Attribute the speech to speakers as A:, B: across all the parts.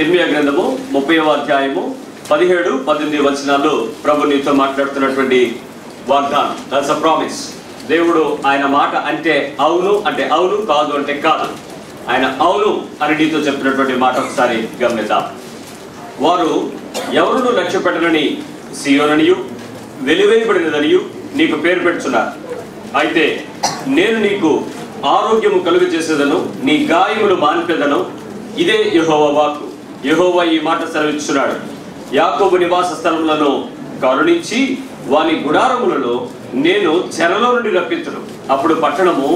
A: ఇర్మియా గ్రంథము 30వ అధ్యాయము 17-18 వచనాలు ప్రభు నీతో మాట్లాడుతున్నటువంటి వాగ్దానం. That's a promise. దేవుడు ఆయన మాట అంటే అవును అంటే అవును, కాదు అంటే కాదు. ఆయన అవును అని నీతో చెప్పినటువంటి మాట ఒకసారి గమనిద్దాం. వారు ఎవరును లక్ష్య పెట్టనని సియోననియు వెలివేయబడినదనియు నీకు పేరు పెట్టుచున్నారు. అయితే నేను నీకు ఆరోగ్యము కలుగు చేసేదను, నీ గాయములు మాన్పెదను. ఇదే యెహోవా వాక్కు. యెహోవా ఈ మాట సెలవిస్తున్నాడు. యాకోబు నివాస స్థలములను కరుణించి వాని గుడారములలో నేను చెరలో నుండి రప్పించును. అప్పుడు పట్టణము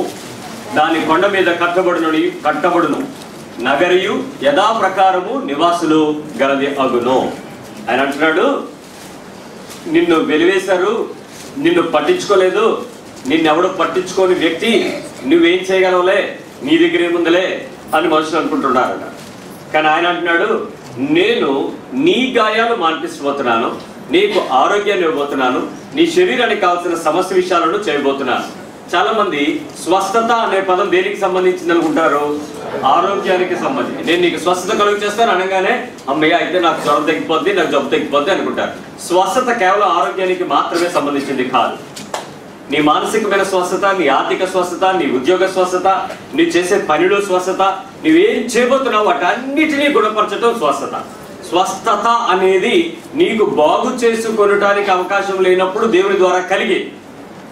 A: దాని కొండ మీద కట్టబడును, నగరియు యథాప్రకారము నివాసులు గలది అగును. ఆయన అంటున్నాడు, నిన్ను వెలివేశారు, నిన్ను పట్టించుకోలేదు, నిన్నెవడో పట్టించుకోని వ్యక్తి నువ్వేం చేయగలవులే, నీ దగ్గర ఏముందిలే అని మనుషులు అనుకుంటున్నారు. కానీ ఆయన అంటున్నాడు, నేను నీ గాయాలు మాన్పిస్తబోతున్నాను, నీకు ఆరోగ్యాన్ని ఇవ్వబోతున్నాను, నీ శరీరానికి కావాల్సిన సమస్య విషయాలను చేయబోతున్నాను. చాలా మంది స్వస్థత అనే పదం దేనికి సంబంధించింది అనుకుంటారు? ఆరోగ్యానికి సంబంధించి. నేను నీకు స్వస్థత కలుగు చేస్తాను అనగానే అమ్మయ్య అయితే నాకు జ్వరం తగ్గిపోద్ది, నాకు జబ్బు తగ్గిపోద్ది అనుకుంటారు. స్వస్థత కేవలం ఆరోగ్యానికి మాత్రమే సంబంధించింది కాదు. నీ మానసికమైన స్వస్థత, నీ ఆర్థిక స్వస్థత, నీ ఉద్యోగ స్వస్థత, నీ చేసే పనిలో స్వస్థత, నువ్వేం చేయబోతున్నావు వాటన్నిటినీ గుణపరచడం స్వస్థత. స్వస్థత అనేది నీకు బాగు చేసుకొనటానికి అవకాశం లేనప్పుడు దేవుని ద్వారా కలిగి.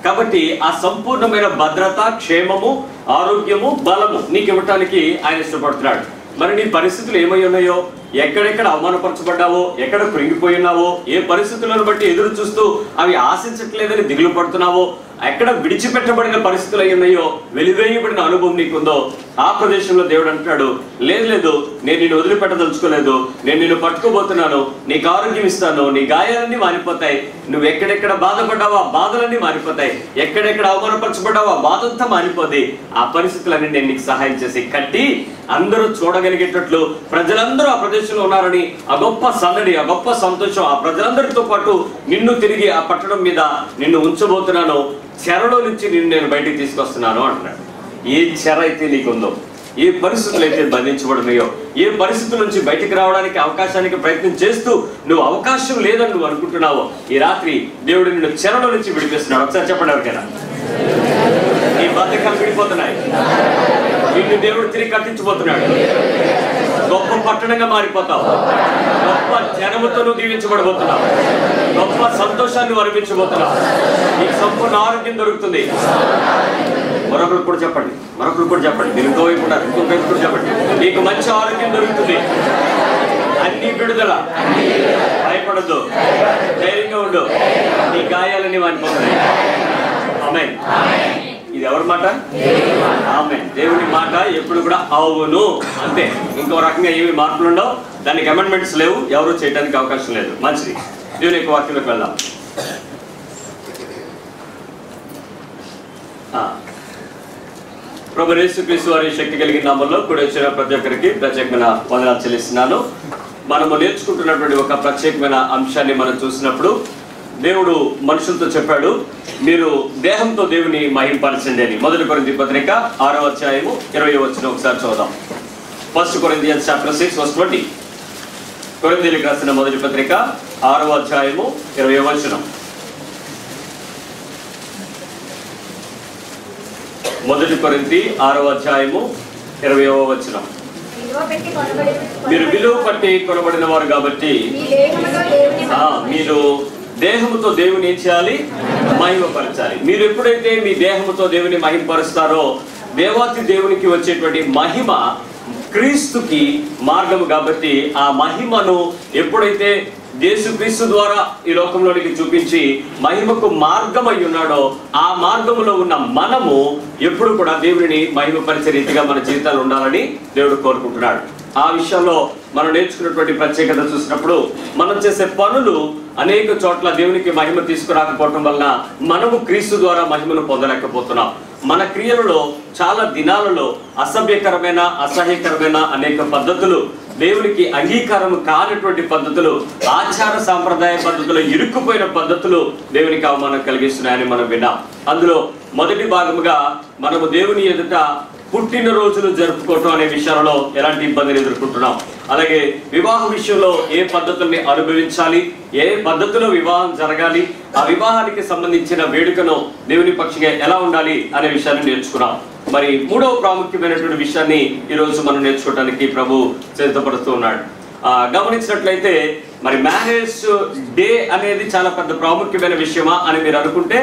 A: కాబట్టి ఆ సంపూర్ణమైన భద్రత, క్షేమము, ఆరోగ్యము, బలము నీకు ఇవ్వటానికి ఆయన ఇష్టపడుతున్నాడు. మరి నీ పరిస్థితులు ఏమై ఉన్నాయో, ఎక్కడెక్కడ అవమానపరచబడ్డావో, ఎక్కడ కృంగిపోయి ఉన్నావో, ఏ పరిస్థితులను బట్టి ఎదురు చూస్తూ అవి ఆశించట్లేదని దిగులు పడుతున్నావో, ఎక్కడ విడిచిపెట్టబడిన పరిస్థితులు అయి ఉన్నాయో, వెలివేయబడిన అనుభవం నీకుందో, ఆ ప్రదేశంలో దేవుడు అంటున్నాడు, లేదు నేను నిన్ను వదిలిపెట్టదలుచుకోలేదు, నేను నిన్ను పట్టుకోబోతున్నాను, నీకు ఆరోగ్యం ఇస్తాను, నీ గాయాలన్నీ మారిపోతాయి, నువ్వు ఎక్కడెక్కడ బాధపడ్డావో ఆ బాధలన్నీ మారిపోతాయి, ఎక్కడెక్కడ అవమానపరచబడ్డావో ఆ బాధంతా మారిపోద్ది. ఆ పరిస్థితులన్నీ నేను నీకు సహాయం చేసి కట్టి అందరూ చూడగలిగేటట్లు, ప్రజలందరూ ఆ ప్రదేశంలో ఉన్నారని ఆ గొప్ప సందడి, ఆ గొప్ప సంతోషం, ఆ ప్రజలందరితో పాటు నిన్ను తిరిగి ఆ పట్టణం మీద నిన్ను ఉంచబోతున్నాను, చెరలో నుంచి నిన్ను నేను బయటికి తీసుకొస్తున్నాను అంటున్నాడు. ఏ చెర అయితే నీకుందో, ఏ పరిస్థితులు అయితే బంధించబడినాయో, ఏ పరిస్థితుల నుంచి బయటికి రావడానికి అవకాశానికి ప్రయత్నం చేస్తూ నువ్వు అవకాశం లేదని నువ్వు అనుకుంటున్నావో, ఈ రాత్రి దేవుడు నిన్ను చెరలో నుంచి విడిపిస్తున్నాడు. ఒకసారి చెప్పండి ఎవరికైనా. నీ బద్ధకాలు విడిపోతున్నాయి, నిన్ను దేవుడు తిరిగి కట్టించబోతున్నాడు. గొప్ప పట్టణంగా మారిపోతావు, గొప్ప జనముతో నువ్వు దీవించబడబోతున్నావు, గొప్ప సంతోషాన్ని వర్ణించబోతున్నావు, నీకు సంపూర్ణ ఆరోగ్యం దొరుకుతుంది. మరొకరు కూడా చెప్పండి, మీరు ఇంకో వైపు ఉన్నారు, ఇంకొక వైపు కూడా చెప్పండి, నీకు మంచి ఆరోగ్యం దొరుకుతుంది, అన్ని విడుదల, భయపడద్దు, ధైర్యంగా ఉండు, నీ గాయాలన్నీ వాడిపోతున్నాయి. ఆమేన్. ఇది ఎవరి మాట? ఆమేన్. దేవుని మాట ఎప్పుడు కూడా అవును అంతే, ఇంకో రకంగా ఏమి మార్పులు ఉండవు, దానికి అమెండ్మెంట్స్ లేవు, ఎవరు చేయడానికి అవకాశం లేదు. మంచిది. దేవుని యొక్క వాక్యంలోకి వెళ్దాం. ప్రభు యేసుక్రీస్తు వారి శక్తి కలిగిన నామములో కూడి వచ్చిన ప్రతి ఒక్కరికి ప్రత్యేకమైన వందనాలు చెల్లిస్తున్నాను. మనము నేర్చుకుంటున్నటువంటి ఒక ప్రత్యేకమైన అంశాన్ని మనం చూసినప్పుడు, దేవుడు మనుషులతో చెప్పాడు, మీరు దేహంతో దేవుని మహింపరచండి అని. 1 కొరింథీ పత్రిక 6వ అధ్యాయము 20వ వచనం ఒకసారి చూద్దాం. 1 Corinthians chapter 6 verse 20. కొరింథీయులకు రాసిన మొదటి పత్రిక 6వ అధ్యాయము 20వ వచనం. 1 కొరింథీ 6వ అధ్యాయము 20వ వచనం. మీరు విలువ పట్టి కొనబడిన వారు కాబట్టి మీరు దేహముతో దేవుని ఏం చేయాలి? మహిమపరచాలి. మీరు ఎప్పుడైతే మీ దేహముతో దేవుని మహిమపరుస్తారో, దేవాతి దేవునికి వచ్చేటువంటి మహిమ క్రీస్తుకి మార్గము కాబట్టి, ఆ మహిమను ఎప్పుడైతే యేసుక్రీస్తు ద్వారా ఈ లోకంలోనికి చూపించి మహిమకు మార్గం అయి ఉన్నాడో, ఆ మార్గములో ఉన్న మనము ఎప్పుడు కూడా దేవుని మహిమపరిచే రీతిగా మన జీవితాలు ఉండాలని దేవుడు కోరుకుంటున్నాడు. ఆ విషయంలో మనం నేర్చుకున్నటువంటి ప్రత్యేకత చూసినప్పుడు, మనం చేసే పనులు అనేక చోట్ల దేవునికి మహిమ తీసుకురాకపోవటం వలన మనము క్రీస్తు ద్వారా మహిమను పొందలేకపోతున్నాం. మన క్రియలలో చాలా దినాలలో అసభ్యకరమైన, అసహ్యకరమైన అనేక పద్ధతులు, దేవునికి అంగీకారం కానటువంటి పద్ధతులు, ఆచార సాంప్రదాయ పద్ధతులు, ఇరుక్కుపోయిన పద్ధతులు దేవునికి అవమానం కలిగిస్తున్నాయని మనం విన్నాం. అందులో మొదటి భాగముగా మనము దేవుని ఎదుట పుట్టినరోజులు జరుపుకోవటం అనే విషయాలలో ఎలాంటి ఇబ్బందులు ఎదుర్కొంటున్నాం. అలాగే వివాహ విషయంలో ఏ పద్ధతుల్ని అనుభవించాలి, ఏ పద్ధతిలో వివాహం జరగాలి, ఆ వివాహానికి సంబంధించిన వేడుకను దేవుని పక్షంగా ఎలా ఉండాలి అనే విషయాన్ని నేర్చుకున్నాం. మరి మూడవ ప్రాముఖ్యమైనటువంటి విషయాన్ని ఈరోజు మనం నేర్చుకోవడానికి ప్రభు సిద్ధపడుతూ ఉన్నాడు. గమనించినట్లయితే మరి మ్యారేజ్ డే అనేది చాలా పెద్ద ప్రాముఖ్యమైన విషయమా అని మీరు అనుకుంటే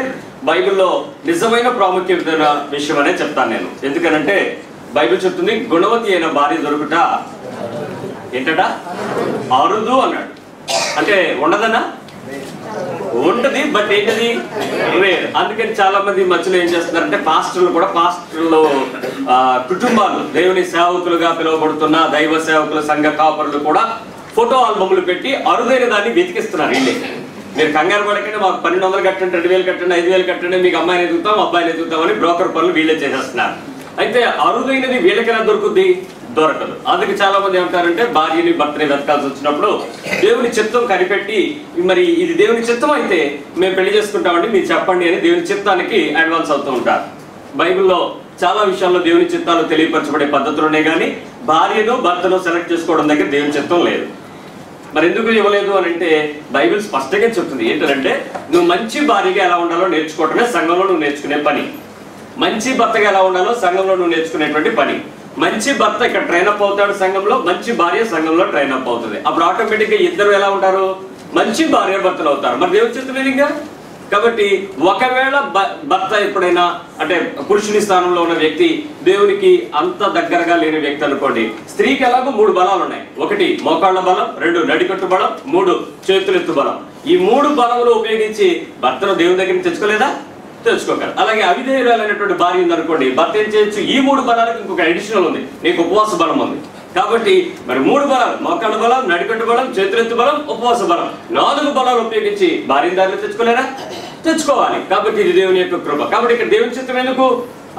A: బైబిల్లో నిజమైన ప్రాముఖ్యమైన విషయం అనే చెప్తాను నేను. ఎందుకనంటే బైబిల్ చెప్తుంది గుణవతి అయిన భార్య దొరుకుట ఏంటట అరుదు అన్నాడు. అంటే ఉండదనా? ఉంటది, బట్ ఏంటది రేర్. అందుకని చాలా మంది మధ్యలో ఏం చేస్తున్నారంటే పాస్టర్లు కుటుంబాలు దేవుని సేవకులుగా పిలువబడుతున్న దైవ సేవకులు సంఘ కాపరులు కూడా ఫోటో ఆల్బమ్లు పెట్టి అరుదైన దాన్ని వెతికిస్తున్నారు. వీళ్ళే మీరు కంగారు పడకండి, మాకు 1200 కట్టండి, 2000 కట్టండి, 5000 కట్టండి, మీకు అమ్మాయిని ఎదుగుతాం అబ్బాయిని ఎదుగుతామని బ్రోకర్ పనులు వీళ్ళే చేసేస్తున్నారు. అయితే అరుదైనది వీళ్ళకి ఎలా దొరుకుద్ది? దొరకదు. అందుకే చాలా మంది ఏమంటారంటే భార్యని భర్తని వెతకాల్సి వచ్చినప్పుడు దేవుని చిత్తం కనిపెట్టి మరి ఇది దేవుని చిత్తం అయితే మేము పెళ్లి చేసుకుంటామండి మీరు చెప్పండి అని దేవుని చిత్తానికి అడ్వాన్స్ అవుతూ ఉంటారు. బైబిల్లో చాలా విషయాల్లో దేవుని చిత్తాలు తెలియపరచబడే పద్ధతులునే కానీ భార్యను భర్తను సెలెక్ట్ చేసుకోవడం దగ్గర దేవుని చిత్తం లేదు. మరి ఎందుకు ఇవ్వలేదు అని అంటే బైబిల్ స్పష్టంగా చెప్తుంది. ఏంటంటే నువ్వు మంచి భార్యగా ఎలా ఉండాలో నేర్చుకోవటమే సంఘంలో నువ్వు నేర్చుకునే పని. మంచి భర్తగా ఎలా ఉండాలో సంఘంలో నువ్వు నేర్చుకునేటువంటి పని. మంచి భర్త ఇక్కడ ట్రైన్ అప్ అవుతాడు సంఘంలో, మంచి భార్య సంఘంలో ట్రైన్ అప్ అవుతుంది. అప్పుడు ఆటోమేటిక్ గా ఇద్దరు ఎలా ఉంటారు? మంచి భార్య భర్తలు అవుతారు. మరి దేవుని చిత్తం లేదు ఇంకా. కాబట్టి ఒకవేళ భర్త ఎప్పుడైనా అంటే పురుషుని స్థానంలో ఉన్న వ్యక్తి దేవునికి అంత దగ్గరగా లేని వ్యక్తి అనుకోండి, స్త్రీకి ఎలాగో 3 బలాలు ఉన్నాయి. 1 మోకాళ్ళ బలం, 2 నడికట్టు బలం, 3 చేతులెత్తు బలం. ఈ 3 బలములు ఉపయోగించి భర్తను దేవుని దగ్గరికి తెచ్చుకోలేదా? తెచ్చుకోగలరు. అలాగే అవిధేయురాలైనటువంటి భార్య ఉంది అనుకోండి, భర్త ఏం చేయొచ్చు? ఈ 3 బలాలకు ఇంకొక అడిషనల్ ఉంది, నీకు ఉపవాస బలం ఉంది. కాబట్టి మరి 3 బలాలు మోకాళ్ళ బలం, నడికట్టు బలం, చేతులెత్తు బలం, ఉపవాస బలం, 4 బలాలు ఉపయోగించి భార్యని దారిలో తెచ్చుకోలేరా? తెచ్చుకోవాలి. కాబట్టి ఇది దేవుని యొక్క కృప. కాబట్టి ఇక్కడ దేవుని చిత్తం ఎందుకు?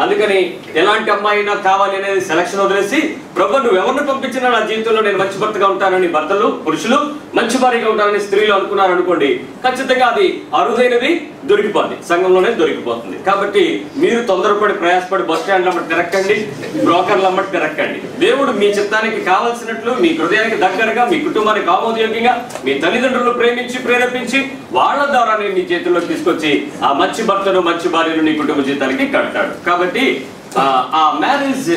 A: అందుకని ఎలాంటి అమ్మాయినా కావాలి అనేది సెలక్షన్ వదిలేసి ప్రభు నువ్వు ఎవరిని పంపించినా నా జీవితంలో నేను మంచి భర్తగా ఉంటానని భర్తలు పురుషులు మంచి భార్యగా ఉంటానని స్త్రీలు అనుకున్నారు అనుకోండి, ఖచ్చితంగా అది అరుదైనది దొరికిపోతుంది, సంఘంలోనే దొరికిపోతుంది. కాబట్టి మీరు తొందరపడి ప్రయాసపడి బస్ స్టాండ్ల అమ్మటి తిరక్కండి, బ్రోకర్ల అమ్మటి తిరక్కండి. దేవుడు మీ చిత్తానికి కావాల్సినట్లు మీ హృదయానికి దగ్గరగా మీ కుటుంబానికి ఆమోదయోగ్యంగా మీ తల్లిదండ్రులను ప్రేమించి ప్రేరేపించి వాళ్ళ ద్వారా నీ చేతుల్లోకి తీసుకొచ్చి ఆ మంచి భర్తను మంచి భార్యను నీ కుటుంబ జీవితానికి కడతాడు. కాబట్టి ఆ మ్యారేజ్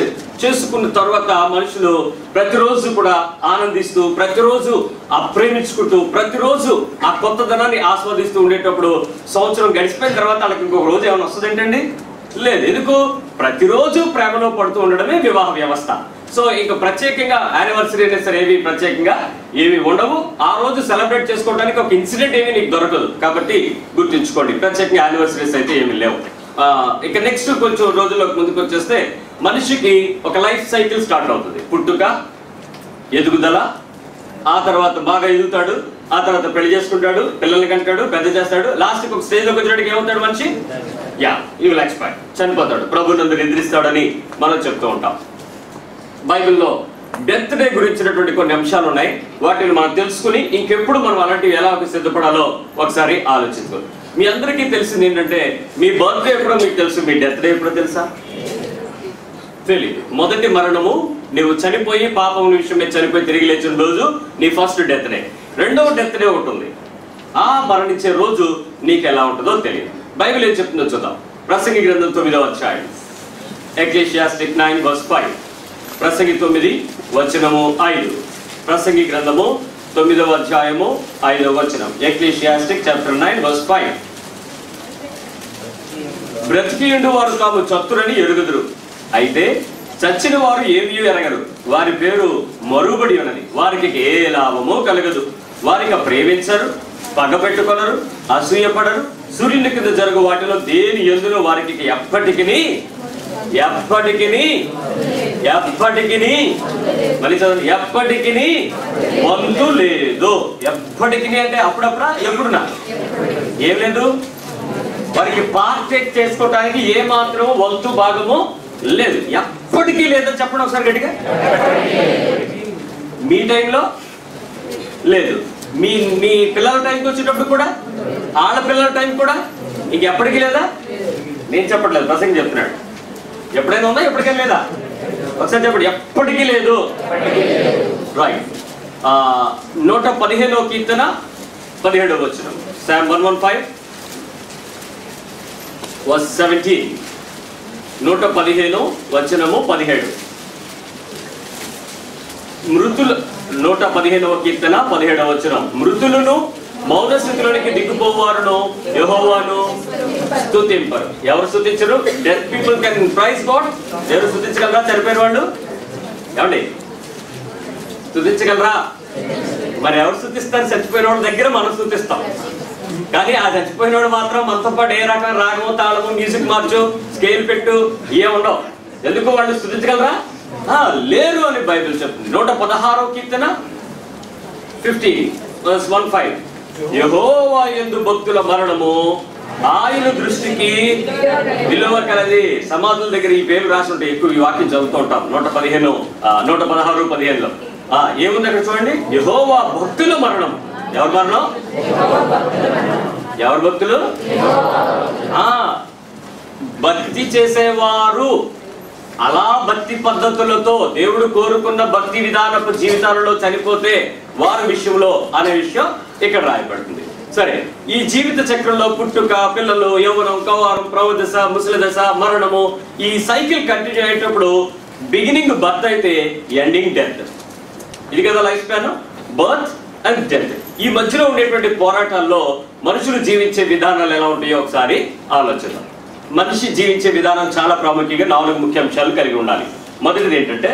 A: చేసుకున్న తర్వాత మనుషులు ప్రతిరోజు కూడా ఆనందిస్తూ, ప్రతిరోజు ఆ ప్రేమించుకుంటూ, ప్రతిరోజు ఆ కొత్తదనాన్ని ఆస్వాదిస్తూ ఉండేటప్పుడు సంవత్సరం గడిచిపోయిన తర్వాత వాళ్ళకి ఇంకొక రోజు ఏమైనా వస్తుంది ఏంటండి? లేదు. ఎందుకు? ప్రతిరోజు ప్రేమలో పడుతూ ఉండడమే వివాహ వ్యవస్థ. సో ఇంకా ప్రత్యేకంగా యానివర్సరీ అయినా సరే ఏవి ప్రత్యేకంగా ఏవి ఉండవు. ఆ రోజు సెలబ్రేట్ చేసుకోవడానికి ఒక ఇన్సిడెంట్ ఏమీ నీకు దొరకదు. కాబట్టి గుర్తుంచుకోండి, ప్రత్యేకంగా యానివర్సరీస్ అయితే ఏమీ లేవు. ఇక నెక్స్ట్ కొంచెం రోజుల్లోకి ముందుకు వచ్చేస్తే మనిషికి ఒక లైఫ్ సైకిల్ స్టార్ట్ అవుతుంది. పుట్టుక, ఎదుగుదల, ఆ తర్వాత బాగా ఎదుగుతాడు, ఆ తర్వాత పెళ్లి చేసుకుంటాడు, పిల్లల్ని కంటాడు, పెద్ద చేస్తాడు, లాస్ట్కి ఒక స్టేజ్లోకి వచ్చేటికి ఏమవుతాడు మనిషి? ఈ విల్ ఎక్స్పైర్, చనిపోతాడు, ప్రభునందు నిద్రిస్తాడని మనం చెప్తూ ఉంటాం. బైబిల్లో డెత్ డే గురించినటువంటి కొన్ని అంశాలు ఉన్నాయి. వాటిని మనం తెలుసుకుని ఇంకెప్పుడు మనం అలాంటివి ఎలా సిద్ధపడాలో ఒకసారి ఆలోచించుకోండి. మీ అందరికీ తెలిసింది ఏంటంటే మీ బర్త్డే ఎప్పుడో మీకు తెలుసు, మీ డెత్ డే ఎప్పుడో తెలుసా? తెలియదు. మొదటి మరణము నువ్వు చనిపోయి పాపం విషయమే చనిపోయి తిరిగి లేచిన రోజు నీ ఫస్ట్ డెత్ డే. రెండవ డెత్ డే ఒకటి ఉంది. ఆ మరణించే రోజు నీకు ఎలా ఉంటుందో తెలియదు. బైబిల్ ఏం చెప్తుందో చూద్దాం. ప్రసంగి గ్రంథం 9వ అధ్యాయం, ఎక్లెసియాస్టిక్ 9:5. ప్రసంగి 9:5. ప్రసంగి గ్రంథము 9వ అధ్యాయము 5వ వచనం. ఎక్లెసియాస్టిక్ చాప్టర్ 9:5. బ్రతికియుండు వారు తాము చతురని ఎరుగుదురు, అయితే చచ్చిన వారు ఏమీ ఎరగరు. వారి పేరు మరుబడి ఉన్నది, వారికి ఏ లాభమో కలగదు. వారికి ప్రేమించరు, పగబెట్టుకొనరు, అసూయపడరు. సూర్యుని కింద జరుగు వాటిలో దేని ఎందులో వారికి ఎప్పటికీ మళ్ళీ చదవండి, ఎప్పటికీ వంతు లేదు. ఎప్పటికీ అంటే అప్పుడప్పుడా, ఎప్పుడునా? ఏం లేదు. వారికి పార్టేక్ చేసుకోవడానికి ఏ మాత్రం వంతు భాగము లేదు. ఎప్పటికీ లేదని చెప్పండి ఒకసారి గట్టిగా. మీ టైంలో లేదు, మీ పిల్లల టైంకి వచ్చేటప్పుడు కూడా, ఆడపిల్లల టైం కూడా ఇంకెప్పటికీ లేదా? నేను చెప్పట్లేదు, ప్రసంగి చెప్తున్నాడు. ఎప్పుడైనా ఉందా? ఎప్పటికైనా లేదా? ఒకసారి చెప్పండి, ఎప్పటికీ లేదు. రైట్. 115వ కీర్తన 17వ వచనం. Psalm 115:17. 115 వచనము 17. మృతులు 115వ కీర్తన 17వ వచనం. మృతులను మౌన స్థితిలోనికి దిక్కుపోవారును యెహోవాను స్తుతింపరు. ఎవరు స్తుతించరు? Dead people can praise God. ఎవరు స్తుతించగలరా? చనిపోయిన వాళ్ళు. ఏమండి స్తుతించగలరా? మరి ఎవరు స్తుతిస్తారు? చచ్చిపోయిన వాళ్ళ దగ్గర మనం స్తుతిస్తాం. కానీ ఆ చచ్చిపోయిన వాడు మాత్రం మనతో పాటు ఏ రకమైన రాగము, తాళము, మ్యూజిక్ మార్చు, స్కేల్ పెట్టు ఏముండవు. ఎందుకు? వాళ్ళు స్తుతించగలరా? లేరు అని బైబిల్ చెప్తుంది. 116వ కీర్తన 15:15. యెహోవా యందు భక్తుల మరణము ఆయన దృష్టికి విలువ కలది. సమాధుల దగ్గర ఈ పేరు రాసి ఉంటే ఎక్కువ ఈ వాక్యం చదువుతూ ఉంటాం. 116:15లో ఏముంది అక్కడ చూడండి. యెహోవా భక్తుల మరణం. ఎవరి మరణం? ఎవరు భక్తులు? భక్తి చేసేవారు. అలా భక్తి పద్ధతులతో దేవుడు కోరుకున్న భక్తి విధానపు జీవితాలలో చనిపోతే వారి విషయంలో అనే విషయం ఇక్కడ రాయబడుతుంది. సరే, ఈ జీవిత చక్రంలో పుట్టుక, పిల్లలు, యవ్వనం, కౌమారం, ప్రౌఢదశ, ముసలి దశ, మరణము, ఈ సైకిల్ కంటిన్యూ అయ్యేటప్పుడు బిగినింగ్ బర్త్ అయితే ఎండింగ్ డెత్. ఇది కదా life span, birth and death. ఈ మధ్యలో ఉండేటువంటి పోరాటాల్లో మనుషులు జీవించే విధానాలు ఎలా ఉంటాయో ఒకసారి ఆలోచిద్దాం. మనిషి జీవించే విధానం చాలా ప్రాముఖ్యంగా 4 ముఖ్య అంశాలు కలిగి ఉండాలి. మొదటిది ఏంటంటే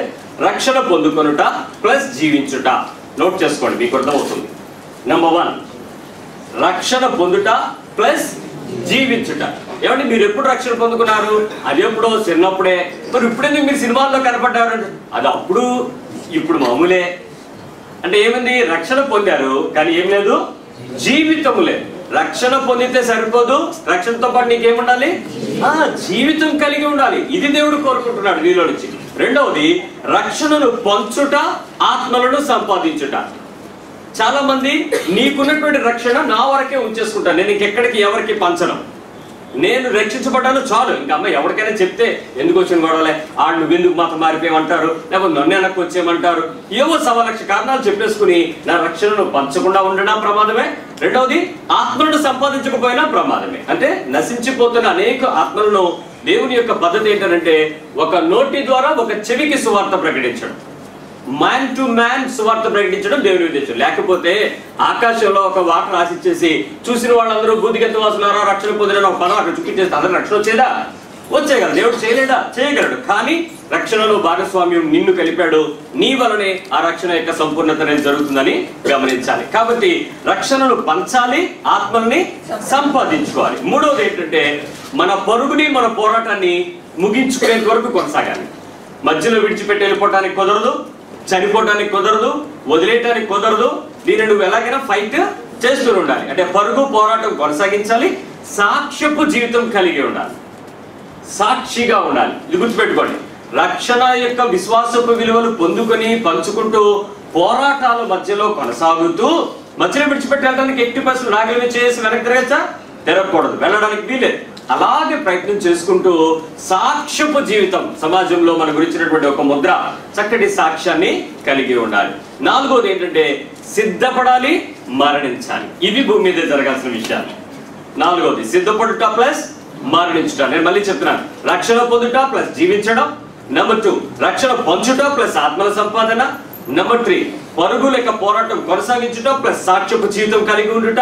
A: రక్షణ పొందుకొనుట ప్లస్ జీవించుట. నోట్ చేసుకోండి, మీకు అర్థమవుతుంది. నెంబర్ 1, రక్షణ పొందుట ప్లస్ జీవించుట. ఏమంటే మీరు ఎప్పుడు రక్షణ పొందుకున్నారు? అది ఎప్పుడో చిన్నప్పుడే. మరి ఇప్పుడెందుకు మీరు సినిమాల్లో కనపడ్డారు? అది అప్పుడు, ఇప్పుడు మామూలే. అంటే ఏమైంది? రక్షణ పొందారు కానీ ఏం లేదు, జీవితం లేదు. రక్షణ పొందితే సరిపోదు, రక్షణతో పాటు నీకేముండాలి? జీవితం కలిగి ఉండాలి. ఇది దేవుడు కోరుకుంటున్నాడు నీలో నుంచి. రెండవది, రక్షణను పంచుట, ఆత్మలను సంపాదించుట. చాలా మంది నీకున్నటువంటి రక్షణ నా వరకే ఉంచేసుకుంటాను, నేను ఇంకెక్కడికి ఎవరికి పంచను. నేను రక్షించబడ్డాను చాలు, ఇంకా అమ్మ ఎవరికైనా చెప్తే ఎందుకు వచ్చిన గొడవలే, ఆడు నువ్వెందుకు మాత్రం మారిపోయమంటారు, లేకపోతే నన్ను వెనక్కి వచ్చేయమంటారు, ఏవో 1,00,000 కారణాలు చెప్పేసుకుని నా రక్షణను పంచకుండా ఉండడం ప్రమాదమే. రెండవది, ఆత్మలను సంపాదించకపోయినా ప్రమాదమే. అంటే నశించిపోతున్న అనేక ఆత్మలను దేవుని యొక్క పద్ధతి ఏంటంటే ఒక నోటి ద్వారా ఒక చెవికి సువార్త ప్రకటించడం, మ్యాన్ టు మ్యాన్ సువార్త ప్రకటించడం దేవుని ఉద్దేశం. లేకపోతే ఆకాశంలో ఒక వార్త రాసిచ్చేసి చూసిన వాళ్ళందరూ బూదిగెత్త వాసులారా రక్షణ పొందిన ఒక పదం అక్కడ చూపించేస్తే అందరూ రక్షణ వచ్చేదా? వచ్చేయగలరు. దేవుడు చేయలేదా? చేయగలడు. కానీ రక్షణలో భాగస్వామ్యం నిన్ను కలిపాడు, నీ వలనే ఆ రక్షణ యొక్క సంపూర్ణత అనేది జరుగుతుందని గమనించాలి. కాబట్టి రక్షణను పంచాలి, ఆత్మల్ని సంపాదించుకోవాలి. మూడవది ఏంటంటే మన పరుగుని, మన పోరాటాన్ని ముగించుకునేంత వరకు కొనసాగాలి. మధ్యలో విడిచిపెట్టి వెళ్ళిపోవటానికి కుదరదు, చనిపోవటానికి కుదరదు, వదిలేయటానికి కుదరదు. దీన్ని నువ్వు ఎలాగైనా ఫైట్ చేస్తూ ఉండాలి. అంటే పరుగు, పోరాటం కొనసాగించాలి, సాక్ష్యపు జీవితం కలిగి ఉండాలి, సాక్షిగా ఉండాలి. ఇది గుర్తుపెట్టుకోండి. రక్షణ యొక్క విశ్వాసపు విలువలు పొందుకొని పంచుకుంటూ పోరాటాల మధ్యలో కొనసాగుతూ మధ్యలో విడిచిపెట్టి వెళ్ళడానికి 80% నాగలిని చేసి వెనక్కి తిరగచ్చా? తిరగకూడదు, వెళ్ళడానికి వీలేదు. అలాగే ప్రయత్నం చేసుకుంటూ సాక్ష్యపు జీవితం, సమాజంలో మన గురించినటువంటి ఒక ముద్ర, చక్కటి సాక్ష్యాన్ని కలిగి ఉండాలి. నాలుగోది ఏంటంటే సిద్ధపడాలి, మరణించాలి. ఇవి భూమి మీద జరగాల్సిన విషయాలు. నాలుగోది సిద్ధపడుట ప్లస్ మరణించుట. నేను మళ్ళీ చెప్తున్నాను, రక్షణ పొందుట ప్లస్ జీవించడం. నెంబర్ 2, రక్షణ పంచుట ప్లస్ ఆత్మల సంపాదన. నెంబర్ 3, పరుగు లేక పోరాటం కొనసాగించుట ప్లస్ సాక్ష్యపు జీవితం కలిగి ఉండుట.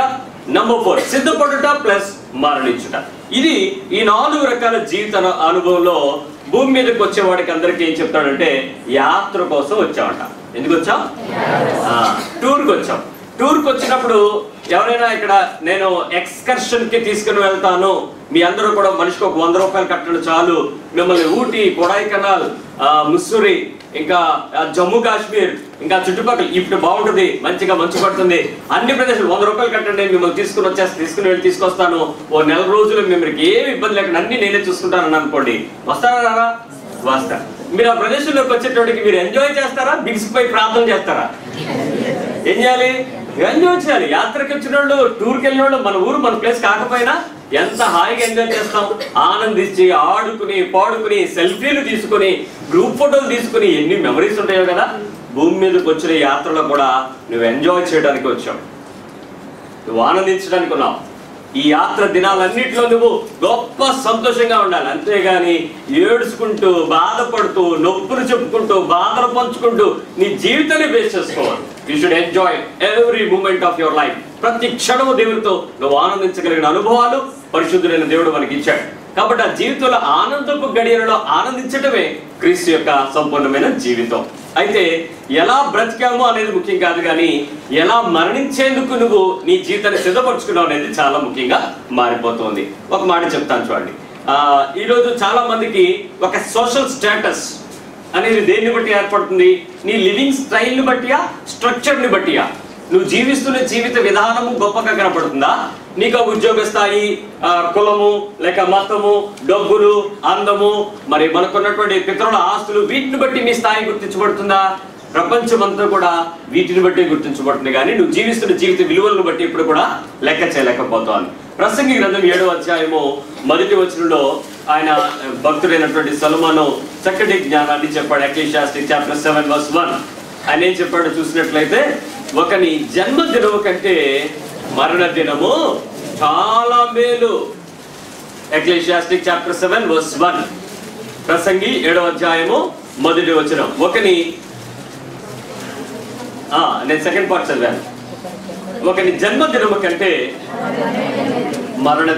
A: నెంబర్ 4, సిద్ధపడుట ప్లస్ మరణించుట. ఇది ఈ 4 రకాల జీవిత అనుభవంలో భూమి మీదకి వచ్చేవాడికి అందరికీ ఏం చెప్తాడంటే యాత్ర కోసం వచ్చామంట. ఎందుకు వచ్చాం? టూర్కి వచ్చాం. టూర్కి వచ్చినప్పుడు ఎవరైనా ఇక్కడ నేను ఎక్స్కర్షన్ కి తీసుకుని వెళ్తాను, మీ అందరూ కూడా మనిషికి ఒక 100 రూపాయలు కట్టడం చాలు, మిమ్మల్ని ఊటీ, కొడైకెనాల్, ముస్సూరి, ఇంకా జమ్మూ కాశ్మీర్, ఇంకా చుట్టుపక్కల ఇప్పుడు బాగుంటుంది, మంచిగా మంచు పడుతుంది, అన్ని ప్రదేశాలు 100 రూపాయలు కట్టండి, మిమ్మల్ని తీసుకుని వెళ్ళి తీసుకొస్తాను, ఓ 4 రోజులు మిమ్మల్ని ఏమి ఇబ్బంది లేకుండా అన్ని నేనే చూసుకుంటానని అనుకోండి. వస్తారా? వస్తా. మీరు ఆ ప్రదేశంలోకి వచ్చేటోడికి మీరు ఎంజాయ్ చేస్తారా? బిగిసిపోయి ప్రార్థన చేస్తారా? ఏం చేయాలి? ఎంజాయ్ చేయాలి. యాత్రకి వచ్చిన వాళ్ళు, టూర్కి వెళ్ళిన వాళ్ళు మన ఊరు మన ప్లేస్ కాకపోయినా ఎంత హాయిగా ఎంజాయ్ చేస్తాం. ఆనందించి ఆడుకుని పాడుకుని సెల్ఫీలు తీసుకుని గ్రూప్ ఫోటోలు తీసుకుని ఎన్ని మెమరీస్ ఉంటాయో కదా. భూమి మీదకి వచ్చిన యాత్రలో కూడా నువ్వు ఎంజాయ్ చేయడానికి వచ్చావు, నువ్వు ఆనందించడానికి ఉన్నావు. ఈ యాత్ర దినాలన్నింటిలో నువ్వు గొప్ప సంతోషంగా ఉండాలి. అంతేగాని ఏడుచుకుంటూ బాధపడుతూ నొప్పులు చెప్పుకుంటూ బాధలు పంచుకుంటూ నీ జీవితాన్ని బేస్ చేసుకోవాలి. You should enjoy every moment of your life. ప్రతి క్షణము దేవుడితో నువ్వు ఆనందించగలిగిన అనుభవాలు పరిశుద్ధులైన దేవుడు మనకి ఇచ్చాడు. కాబట్టి ఆ జీవితంలో ఆనందపు గడియలలో ఆనందించడమే క్రీస్తు యొక్క సంపూర్ణమైన జీవితం. అయితే ఎలా బ్రతికామో అనేది ముఖ్యం కాదు, కానీ ఎలా మరణించేందుకు నువ్వు నీ జీవితాన్ని సిద్ధపరచుకున్నావు అనేది చాలా ముఖ్యంగా మారిపోతుంది. ఒక మాట చెప్తాను చూడండి. ఈరోజు చాలా మందికి ఒక సోషల్ స్టేటస్ అనేది దేన్ని బట్టి ఏర్పడుతుంది? నీ లివింగ్ స్టైల్ని బట్టియా, స్ట్రక్చర్ని బట్టియా? నువ్వు జీవిస్తున్న జీవిత విధానము గొప్పగా కనపడుతుందా? నీకు ఉద్యోగ స్థాయి, కులము, లేక మతము, డబ్బులు, అందము, మరి మనకున్నటువంటి పితరుల ఆస్తులు, వీటిని బట్టి నీ స్థాయి గుర్తించబడుతుందా? ప్రపంచం అంతా కూడా వీటిని బట్టి గుర్తించబడుతుంది, కానీ నువ్వు జీవిస్తున్న జీవిత విలువలను బట్టి ఇప్పుడు కూడా లెక్క చేయలేకపోతాను. ప్రసంగి గ్రంథం 7వ అధ్యాయము 1వ వచనంలో ఆయన భక్తుడైనటువంటి సొలొమోను చక్కటి జ్ఞానాన్ని చెప్పాడు. ఎక్లెసియాస్టిక్స్ చాప్టర్ 7:1 ఆయన ఏం చెప్పాడో చూసినట్లయితే, ఒకని జన్మదినము కంటే మరణ దినము చాలా మేలు. ఎక్లెసియాస్టిక్స్ చాప్టర్ 7:1 ప్రసంగి 7వ అధ్యాయము 1వ వచనం. ఒకని నేను సెకండ్ పార్ట్ చదివాను. ఒకని జన్మదినము కంటే మరణ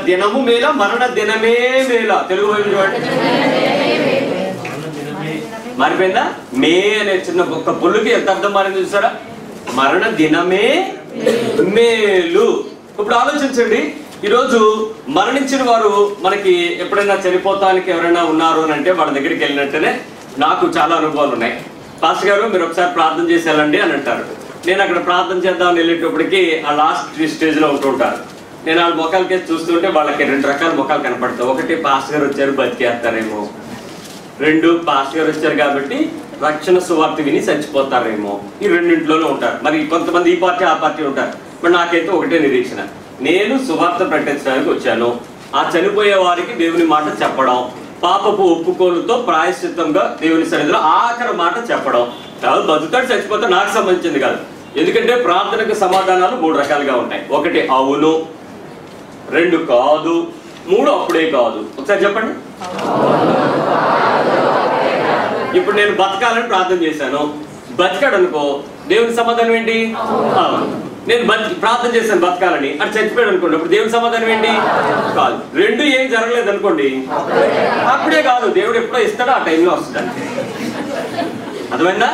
A: దినము మేలా, మరణ దినమే మేలా? తెలుగు వైపు చూడండి, మారిపోయిందా? మే అనే చిన్న ఒక్క పుల్లుకి ఎంత అర్థం మారింది చూసారా? మరణ దినమే మేలు. ఇప్పుడు ఆలోచించండి, ఈరోజు మరణించిన వారు మనకి ఎప్పుడైనా చనిపోతానికి ఎవరైనా ఉన్నారు అని అంటే వాళ్ళ దగ్గరికి వెళ్ళినట్టేనే నాకు చాలా అనుభవాలు ఉన్నాయి. పాస్టర్ గారు మీరు ఒకసారి ప్రార్థన చేసి వెళ్ళండి అని అంటారు. నేను అక్కడ ప్రార్థన చేద్దామని వెళ్ళేటప్పటికి ఆ లాస్ట్ స్టేజ్లో ఉంటుంటారు. నేను వాళ్ళ ముఖాలకేసి చూస్తుంటే వాళ్ళకి 2 రకాల ముఖాలు కనపడతాయి. ఒకటి పాస్టర్ గారు వచ్చారు బతికేస్తారేమో, 2 పాస్టర్ గారు వచ్చారు కాబట్టి రక్షణ సువార్త విని చచ్చిపోతారేమో. ఈ రెండింటిలోనే ఉంటారు. మరి కొంతమంది ఈ పార్టీ ఆ పార్టీ ఉంటారు. మరి నాకైతే ఒకటే నిరీక్షణ, నేను సువార్త ప్రకటించడానికి వచ్చాను. ఆ చనిపోయే వారికి దేవుని మాట చెప్పడం, పాపపు ఒప్పుకోలుతో ప్రాయశ్చిత్తంగా దేవుని సన్నిధిలో ఆఖరి మాట చెప్పడం. బతుకుతాడు చచ్చిపోతే నాకు సంబంధించింది కాదు. ఎందుకంటే ప్రార్థనకు సమాధానాలు 3 రకాలుగా ఉంటాయి. 1 అవును, 2 కాదు, 3 అప్పుడే కాదు. ఒకసారి చెప్పండి. ఇప్పుడు నేను బతకాలని ప్రార్థన చేశాను, బతికాడు అనుకో, దేవుని సమాధానం ఏంటి? అవును. నేను ప్రార్థన చేశాను బతకాలని, అటు చచ్చిపోయాడు అనుకోండి, అప్పుడు దేవుని సమాధానం ఏంటి? కాదు. 2 ఏం జరగలేదు అనుకోండి, అప్పుడే కాదు. దేవుడు ఎప్పుడో ఇస్తాడో ఆ టైంలో వస్తాడు. అర్థమైందా?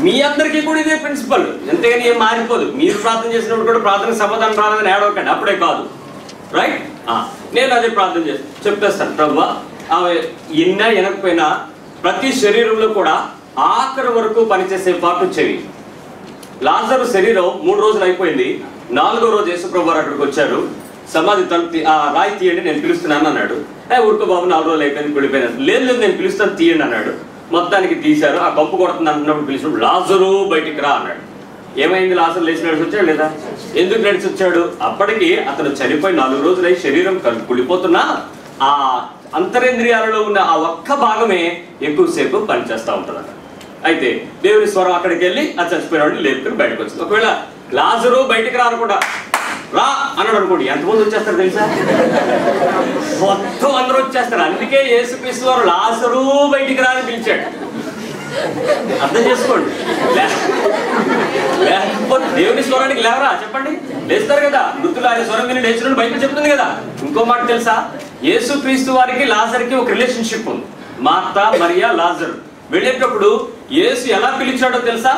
A: మీ అందరికీ కూడా ఇదే ప్రిన్సిపల్, ఎంతగాని ఏం మారిపోదు. మీరు ప్రార్థన చేసినప్పుడు కూడా ప్రార్థన సమాధానం రాలేదని ఏడవకండి, అప్పుడే కాదు. రైట్? నేను అదే ప్రార్థన చెప్పేస్తాను, ప్రభువా ఆమె ఇన్నా వినకపోయినా ప్రతి శరీరంలో కూడా ఆఖరి వరకు పనిచేసే పాటు చెవి. లాజరు శరీరం 3 రోజులు అయిపోయింది. 4వ రోజు యేసుప్రభు వారు అక్కడికి వచ్చారు. సమాధి తలుపు రాయి తీయండి, నేను పిలుస్తున్నాను అన్నాడు. ఊరుకో బాబు 4 రోజులు అయిపోయింది, వెళ్ళిపోయినారు. లేదు నేను పిలుస్తాను తీయండి అన్నాడు. మొత్తానికి తీశారు. ఆ కంపు కొడుతుంది అంటున్నప్పుడు పిలిచినప్పుడు లాజరు బయటికి రా అన్నాడు. ఏమైంది? లాజరు లేచి నడిచి వచ్చాడు లేదా? ఎందుకు నడిచి వచ్చాడు? అప్పటికి అతను చనిపోయి 4 రోజులై శరీరం కుళ్ళిపోతున్నా ఆ అంతరేంద్రియాలలో ఉన్న ఆ ఒక్క భాగమే ఎక్కువసేపు పనిచేస్తూ ఉంటుందట. అయితే దేవుని స్వరం అక్కడికి వెళ్ళి ఆ చచ్చిపోయిన లేపుకుని బయటకు వచ్చింది. ఒకవేళ లాజరు బయటికి రాకుండా రా అన్నాడు అనుకోండి, ఎంతమంది వచ్చేస్తారు తెలుసా? మొత్తం అందరూ వచ్చేస్తారు. అందుకే యేసుక్రీస్తు వారు లాజరు బయటికి రా అని పిలిచాడు. అర్థం చేసుకోండి. లేకపోతే దేవుని స్వరానికి లేవరా చెప్పండి? లేస్తారు కదా. మృతులు ఆయన స్వరం విని లేచిన బయట చెప్తుంది కదా. ఇంకో మాట తెలుసా? యేసుక్రీస్తు వారికి లాజర్కి ఒక రిలేషన్షిప్ ఉంది. మార్తా, మరియా, లాజరు. వెళ్ళేటప్పుడు యేసు ఎలా పిలిచాడో తెలుసా?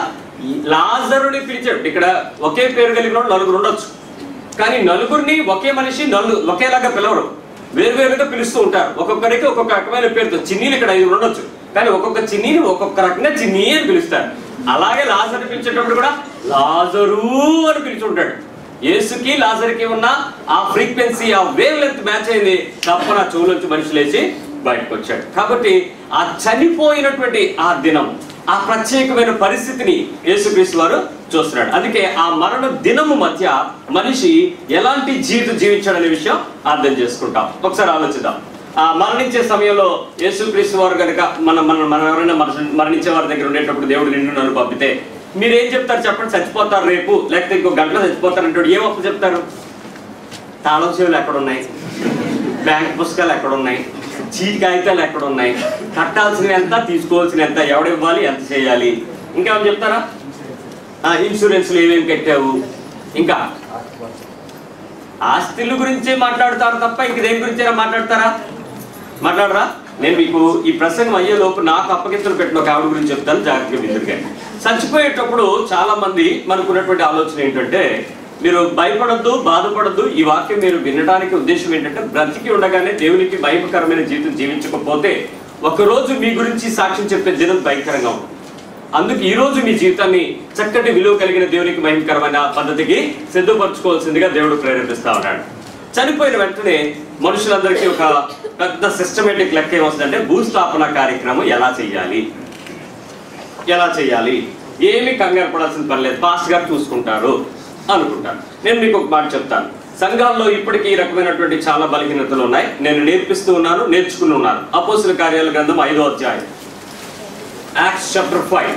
A: లాజరుని పిలిచాడు. ఇక్కడ ఒకే పేరు కలిగిన 4 ఉండొచ్చు, కానీ 4ని ఒకే మనిషి ఒకేలాగా పిలవరు, వేరువేరుగా పిలుస్తూ ఉంటారు. ఒక్కొక్కరికి ఒక్కొక్క రకమైన పేరుతో. చిన్నీలు ఇక్కడ 5 ఉండొచ్చు, కానీ ఒక్కొక్క చిన్నీని ఒక్కొక్క రకంగా చిన్నీ అని పిలుస్తారు. అలాగే లాజర్ని పిలిచేటప్పుడు కూడా లాజరు అని పిలుచుంటాడు. యేసుకి లాజర్కి ఉన్న ఆ ఫ్రీక్వెన్సీ, ఆ వేవ్ లెంత్ మ్యాచ్ అయింది. తప్పన చెవులోంచి మనిషి లేచి బయటకు వచ్చాడు. కాబట్టి ఆ చనిపోయినటువంటి ఆ దినం ఆ ప్రత్యేకమైన పరిస్థితిని యేసుక్రీస్తు వారు చూస్తున్నాడు. అందుకే ఆ మరణ దినము మధ్య మనిషి ఎలాంటి జీవితం జీవించాడనే విషయం అర్థం చేసుకుంటాం. ఒకసారి ఆలోచిద్దాం. ఆ మరణించే సమయంలో యేసుక్రీస్తు వారు కనుక మన ఎవరైనా మరణించే వారి దగ్గర ఉండేటప్పుడు దేవుడు నిన్ను నన్ను పంపితే మీరేం చెప్తారు చెప్పండి? చచ్చిపోతారు రేపు, లేకపోతే ఇంకో గంటలో చచ్చిపోతారు అంటే ఏం అప్పు చెప్తారు? తాళం చెవులు ఎక్కడున్నాయి, బ్యాంక్ పుస్తకాలు ఎక్కడున్నాయి, చీటి కాగితాలు ఎక్కడున్నాయి, కట్టాల్సిన ఎంత, తీసుకోవాల్సిన ఎంత, ఎవడివ్వాలి, ఎంత చేయాలి, ఇంకేమైనా చెప్తారా? ఇన్సూరెన్స్లు ఏమేమి కట్టావు, ఇంకా ఆస్తుల గురించే మాట్లాడతారు తప్ప ఇంక దేని గురించైనా మాట్లాడరా? నేను మీకు ఈ ప్రసంగం అయ్యేలోపు నాకు అప్పగింతలు పెట్టిన ఒక ఆవిడ గురించి చెప్తాను, జాగ్రత్తగా విందురుగా. చచ్చిపోయేటప్పుడు చాలా మంది మనకున్నటువంటి ఆలోచన ఏంటంటే, మీరు భయపడద్దు, బాధపడద్దు. ఈ వాక్యం మీరు వినడానికి ఉద్దేశం ఏంటంటే, బ్రతికి ఉండగానే దేవునికి భయంకరమైన జీవితం జీవించకపోతే ఒకరోజు మీ గురించి సాక్ష్యం చెప్పే దినం భయంకరంగా ఉంటుంది. అందుకు ఈ రోజు మీ జీవితాన్ని చక్కటి విలువ కలిగిన దేవునికి భయంకరమైన పద్ధతికి సిద్ధపరచుకోవాల్సిందిగా దేవుడు ప్రేరేపిస్తా ఉన్నాడు. చనిపోయిన వెంటనే మనుషులందరికీ ఒక పెద్ద సిస్టమేటిక్ లెక్క ఏమొస్తుందంటే, భూస్థాపన కార్యక్రమం ఎలా చేయాలి, ఏమి కంగారు పడాల్సిన పని లేదు, పాస్టర్ గారు చూసుకుంటారు అనుకుంటాను. నేను మీకు ఒక మాట చెప్తాను. సంఘాల్లో ఇప్పటికీ ఈ రకమైనటువంటి చాలా బలహీనతలు ఉన్నాయి. నేను నేర్పిస్తూ ఉన్నాను, నేర్చుకుని ఉన్నాను. అపోస్తుల కార్యాల గ్రంథం 5వ అధ్యాయం, యాక్ట్స్ చాప్టర్ 5.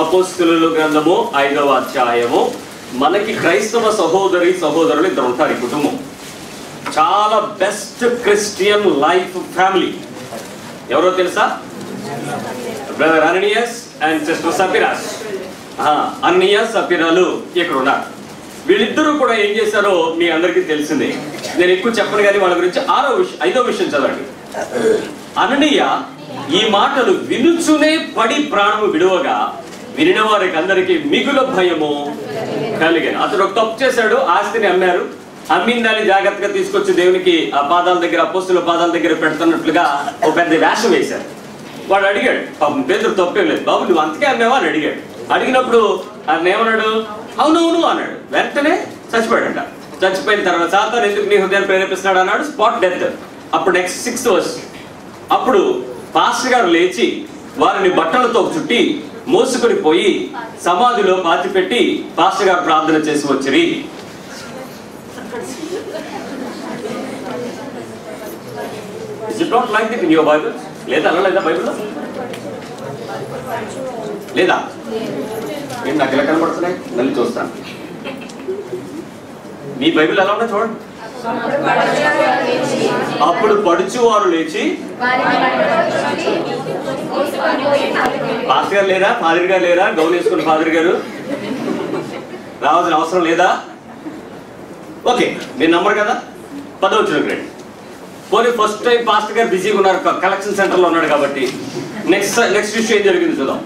A: అపోస్తుల గ్రంథము 5వ అధ్యాయము. మనకి క్రైస్తవ సహోదరులు ఇద్దరు ఉంటారు. ఈ కుటుంబం చాలా బెస్ట్ క్రిస్టియన్ లైఫ్ ఫ్యామిలీ. ఎవరో తెలుసా? Brother Ananias and sister Sapphiras. అన్నయ్య సఫీరాలు ఇక్కడ ఉన్నారు. వీళ్ళిద్దరూ కూడా ఏం చేశారో మీ అందరికీ తెలిసిందే. నేను ఎక్కువ చెప్పను కానీ వాళ్ళ గురించి 5వ విషయం చదవండి. అననీయ ఈ మాటలు వినుచునే పడి ప్రాణము విడువగా వినిన వారికి అందరికీ మిగుల భయము కలిగాను. అతడు ఒక తప్పు చేశాడు, ఆస్తిని అమ్మారు. అమ్మిందాన్ని జాగ్రత్తగా తీసుకొచ్చి దేవునికి ఆ పాదాల దగ్గర, అపోస్తుల పాదాల దగ్గర పెడుతున్నట్లుగా ఒక పెద్ద వేషం వేశారు. వాడు అడిగాడు, పాపం పేదరు తప్పేం లేదు, బాబు నువ్వు అంతకే అమ్మావా అని అడిగాడు. అడిగినప్పుడు ఆయన ఏమన్నాడు? అవునవును అన్నాడు. వెంటనే చచ్చిపోయాడంట. చచ్చిపోయిన తర్వాత సాతాను ఎందుకు నీ హృదయాన్ని ప్రేరేపిస్తున్నాడు అన్నాడు. Spot death. అప్పుడు నెక్స్ట్ 6 verse. అప్పుడు పాస్టర్ గారు లేచి వారిని బట్టలతో చుట్టి మోసుకొని పోయి సమాధిలో పాతిపెట్టి పాస్టర్ గారు ప్రార్థన చేసి వచ్చిరి. Is it not like that in your Bible? లేదా అలా లేదా బైబిల్లో? లేదా? నేను నాకు ఎలా కనబడుతున్నాయి, మళ్ళీ చూస్తాను. మీ బైబిల్ ఎలా ఉన్నా చూడండి. అప్పుడు పడుచువారు లేచి, పాస్టర్ గారు లేరా, ఫాదర్ గారు లేరా, గౌన్ వేసుకున్న ఫాదర్ గారు రావాల్సిన అవసరం లేదా? ఓకే, మీరు నమ్మరు కదా. 10వ వచనం. పోనీ ఫస్ట్ టైం పాస్టర్ గారు బిజీగా ఉన్నారు, కలెక్షన్ సెంటర్లో ఉన్నాడు కాబట్టి నెక్స్ట్ విషయం ఏం జరిగింది చూద్దాం.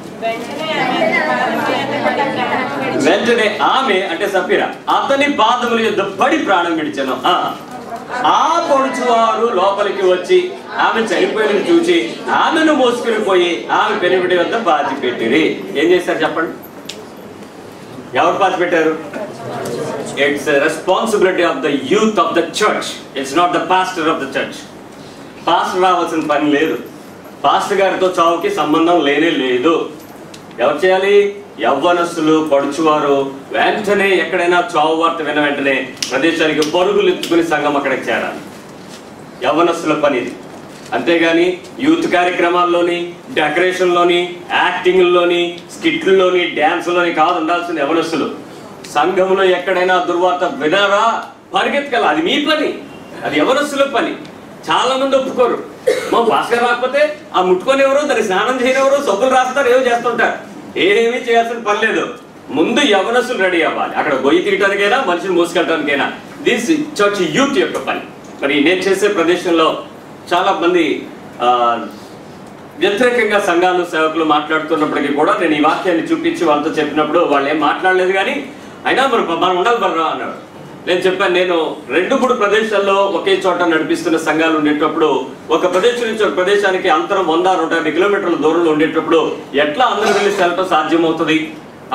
A: వెంటనే ఆమె అంటే సఫీరా అతని పాదముల యొద్ద పడి ప్రాణం విడిచెను. ఆ పొడుచువారు లోపలికి వచ్చి ఆమె చనిపోయిన చూసి ఆమెను మోసుకుని పోయి ఆమె పెనిమిటి వద్ద పాతి పెట్టిరి. ఏం చేశారు చెప్పండి? ఎవరు పాతి పెట్టారు? It's responsibility of the youth of the church. It's not the pastor of the church. Pastor రావాల్సిన పని లేదు. పాస్టర్ గారితో చావుకి సంబంధం లేనే లేదు. ఎవరు చేయాలి? యవ్వనస్తులు, పడుచువారు వెంటనే ఎక్కడైనా చావు వార్త విన్న వెంటనే ప్రదేశానికి పరుగులు ఎత్తుకుని సంఘం అక్కడికి చేరాలి. యవ్వనస్తుల పని ఇది. అంతేగాని యూత్ కార్యక్రమాల్లోని, డెకరేషన్లోని, యాక్టింగ్లోని, స్కిట్లలోని, డ్యాన్స్లోని కాదు ఉండాల్సిన యవ్వనస్తులు. సంఘంలో ఎక్కడైనా దుర్వార్త వినారా పరిగెత్తుకెళ్ళ, అది మీ పని, అది యవ్వనస్తుల పని. చాలా మంది ఒప్పుకోరు. మా భాస్కర్ రాకపోతే ఆ ముట్టుకొని ఎవరు, దాన్ని స్నానం చేయనివరు, సబ్బులు రాస్తారు, ఏవో చేస్తుంటారు. ఏమీ చేయాల్సిన పని లేదు. ముందు యవ్వనస్తులు రెడీ అవ్వాలి. అక్కడ గొయ్యి తీయటానికైనా, మనుషులు మోసుకెళ్ళటానికైనా. దిస్ చర్చ్ యూత్ యొక్క పని. మరి నేను చేసే ప్రదేశంలో చాలా మంది వ్యతిరేకంగా సంఘాలు, సేవకులు మాట్లాడుతున్నప్పటికీ కూడా నేను ఈ వాక్యాన్ని చూపించి వాళ్ళతో చెప్పినప్పుడు వాళ్ళు ఏం మాట్లాడలేదు. కానీ అయినా మనం ఉండాలి బర్రా అన్నాడు. నేను చెప్పాను, నేను 2-3 ప్రదేశాల్లో ఒకే చోట నడిపిస్తున్న సంఘాలు ఉండేటప్పుడు ఒక ప్రదేశం నుంచి ఒక ప్రదేశానికి అంతరం 100-150 కిలోమీటర్ల దూరంలో ఉండేటప్పుడు ఎట్లా అందరూ వెళ్ళి వెళ్ళటం సాధ్యమవుతుంది?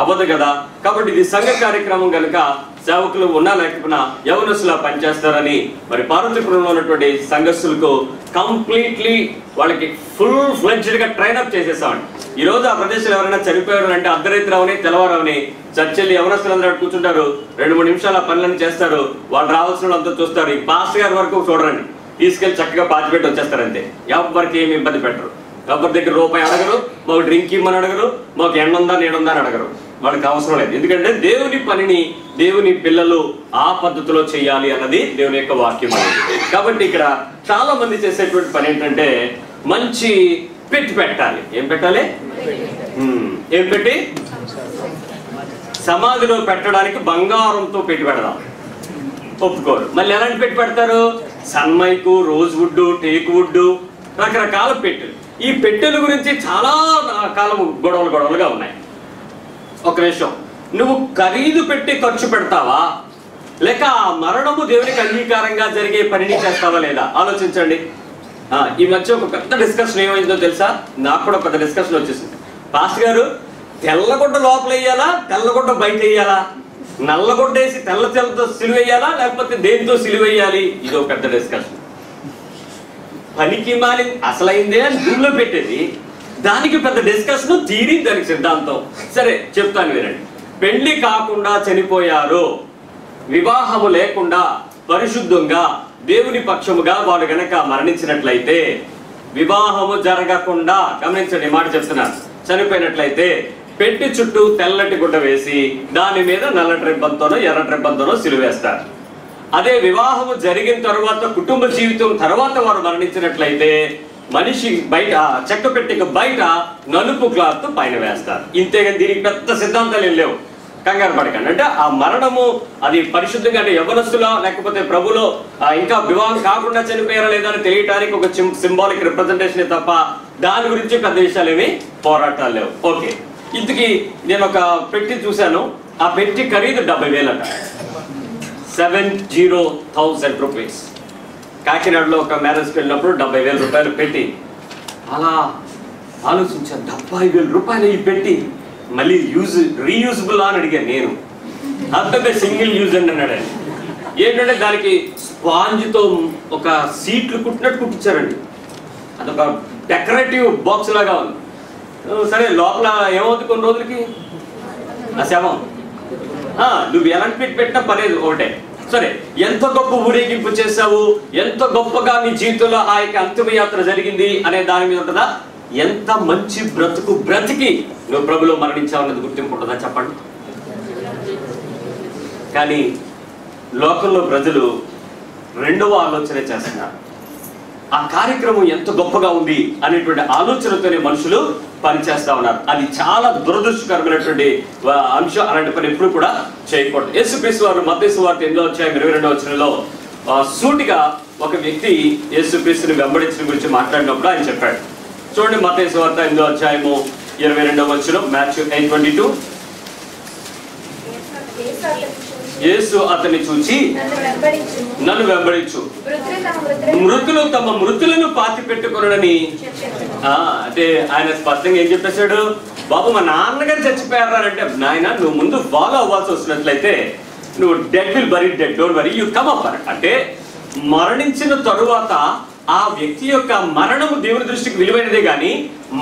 A: అవ్వదు కదా. కాబట్టి ఇది సంఘ కార్యక్రమం కనుక సేవకులు ఉన్నా లేకపోయినా యవనస్తులా పనిచేస్తారని మరి పార్వతీపురంలో ఉన్నటువంటి సంఘస్థులకు కంప్లీట్లీ వాళ్ళకి ఫుల్ ఫ్లెడ్జ్డ్ గా ట్రైన్అప్ చేసేసామండి. ఈ రోజు ఆ ప్రదేశంలో ఎవరైనా చనిపోయారు అంటే అర్ధరాత్రి అవని తెల్లవారవని చర్చలు యవనస్తులందరూ కూర్చుంటారు, 2-3 నిమిషాలు ఆ పనులను చేస్తారు, వాళ్ళు రావాల్సిన వాళ్ళంతా చూస్తారు. ఈ పాస్టర్ గారి వరకు చూడరండి, తీసుకెళ్లి చక్కగా పాతిపెట్టి వచ్చేస్తారు అంతే. ఎవరికి ఏమి ఇబ్బంది పెట్టరు, ఎవరి దగ్గర రూపాయి అడగరు, మాకు డ్రింక్ ఇమ్మని అడగరు, మాకు ఎండుందా నీడుందా అని అడగరు. వాళ్ళకి అవసరం లేదు. ఎందుకంటే దేవుని పనిని దేవుని పిల్లలు ఆ పద్ధతిలో చేయాలి అన్నది దేవుని యొక్క వాక్యం అనేది. కాబట్టి ఇక్కడ చాలా మంది చేసేటువంటి పని ఏంటంటే మంచి పెట్టి పెట్టాలి. ఏం పెట్టాలి? ఏం పెట్టి? సమాధిలో పెట్టడానికి బంగారంతో పెట్టి పెడదాం, ఒప్పుకోరు. మళ్ళీ ఎలాంటి పెట్టి పెడతారు? సన్మైకు, రోజ్ వుడ్, టేక్ వుడ్, రకరకాల పెట్టెలు. ఈ పెట్టెల గురించి చాలా కాలం గొడవలుగా ఉన్నాయి. ఒక విషయం, నువ్వు ఖరీదు పెట్టి ఖర్చు పెడతావా లేక మరణము దేవునికి అంగీకారంగా జరిగే పనిని చేస్తావా లేదా ఆలోచించండి. ఈ మధ్య ఒక పెద్ద డిస్కషన్ ఏమైందో తెలుసా? నాకు కూడా పెద్ద డిస్కషన్ వచ్చేసింది. పాస్టర్ గారు, తెల్లగుడ్డ లోపల వేయాలా, తెల్లగుడ్డ బయట వేయాలా, నల్లగుడ్డ వేసి తెల్లతో సిలువేయాలా లేకపోతే దేనితో సిలువేయాలి? ఇది ఒక పెద్ద డిస్కషన్. పనికి మాలి అసలైందే అని భూమిలో పెట్టేది, దానికి పెద్ద డిస్కషన్, థియరీ, దానికి సిద్ధాంతం. సరే చెప్తాను వినండి. పెళ్లి కాకుండా చనిపోయారు, వివాహము లేకుండా పరిశుద్ధంగా దేవుని పక్షముగా వాడు గనక మరణించినట్లయితే, వివాహము జరగకుండా, గమనించండి మాట చెప్తున్నాను, చనిపోయినట్లయితే పెట్టి చుట్టూ తెల్లటి గుడ్డ వేసి దాని మీద నల్లటి రిబ్బన్తోనో ఎర్రటి రిబ్బన్తోనో సిలువేస్తారు. అదే వివాహము జరిగిన తర్వాత కుటుంబ జీవితం తర్వాత వారు మరణించినట్లయితే మనిషి బయట చెక్క పెట్టిక బయట నలుపు క్లాత్ పైన వేస్తారు. ఇంతేగాని దీనికి పెద్ద సిద్ధాంతాలు ఏం లేవు, కంగారు పడకండి. అంటే ఆ మరణము అది పరిశుద్ధంగా అంటే యవనస్తులా లేకపోతే ప్రభులో ఇంకా వివాహం కాకుండా చనిపోయారా లేదా అని తెలియటానికి ఒక సింబాలిక్ రిప్రజెంటేషన్ తప్ప దాని గురించి పెద్ద విషయాలు ఏమి పోరాటాలు లేవు. ఓకే, ఇంతకీ నేను ఒక పెట్టి చూశాను. ఆ పెట్టి ఖరీదు 70,000 అంట, 70,000 రూపీస్. కాకినాడలో ఒక మ్యారేజ్కి వెళ్ళినప్పుడు 70,000 రూపాయలు పెట్టి అలా ఆలోచించాను. 70,000 రూపాయలు ఈ పెట్టి మళ్ళీ రీయూజబుల్ అని అడిగాను నేను. అంతగా సింగిల్ యూజ్ అని అన్నాడు. ఏంటంటే దానికి స్పాంజ్తో ఒక సీట్లు కుట్టినట్టు కుట్టించారండి. అదొక డెకరేటివ్ బాక్స్ లాగా ఉంది. సరే, లోపల ఏమవుతుంది కొన్ని రోజులకి ఆ శవం. నువ్వు ఎలాంటి పెట్టి పెట్టినా పర్లేదు ఒకటే. సరే, ఎంత గొప్ప ఊరేగింపు చేశావు, ఎంత గొప్పగా నీ జీవితంలో ఆ యొక్క అంతిమయాత్ర జరిగింది అనే దాని మీద ఉంటుందా? ఎంత మంచి బ్రతుకు బ్రతికి నువ్వు ప్రభులో మరణించావు అన్నది గుర్తింపు ఉంటుందా చెప్పండి. కానీ లోకంలో ప్రజలు రెండవ ఆలోచన చేస్తున్నారు. ఆ కార్యక్రమం ఎంత గొప్పగా ఉంది అనేటువంటి ఆలోచనతోనే మనుషులు పనిచేస్తా ఉన్నారు. అది చాలా దురదృష్టకరమైనటువంటి అంశం. అలాంటి పని ఎప్పుడు కూడా చేయకూడదు. యేసుక్రీస్తు వారు మత్తయి సువార్త 8వ అధ్యాయం 22వ వచనంలో సూటిగా ఒక వ్యక్తి యేసుక్రీస్తుని వెంబడించడం గురించి మాట్లాడినప్పుడు ఆయన చెప్పాడు. చూడండి, మత్తయి సువార్త 8వ అధ్యాయము 22వ వచనం, మాథ్యూ 8:22. యేసు అతన్ని చూచి, నన్ను వెంబడించు, మృతులు తమ మృతులను పాతి పెట్టుకున్నాడని. అంటే ఆయన స్పష్టంగా ఏం చెప్పేశాడు? బాబు, మా నాన్నగారు చచ్చిపోయారా అంటే, నాయన నువ్వు ముందు ఫాలో అవ్వాల్సి వస్తున్నట్లయితే నువ్వు dead will bury dead, don't worry, you come up. అంటే మరణించిన తరువాత ఆ వ్యక్తి యొక్క మరణము దేవుని దృష్టికి విలువైనదే కానీ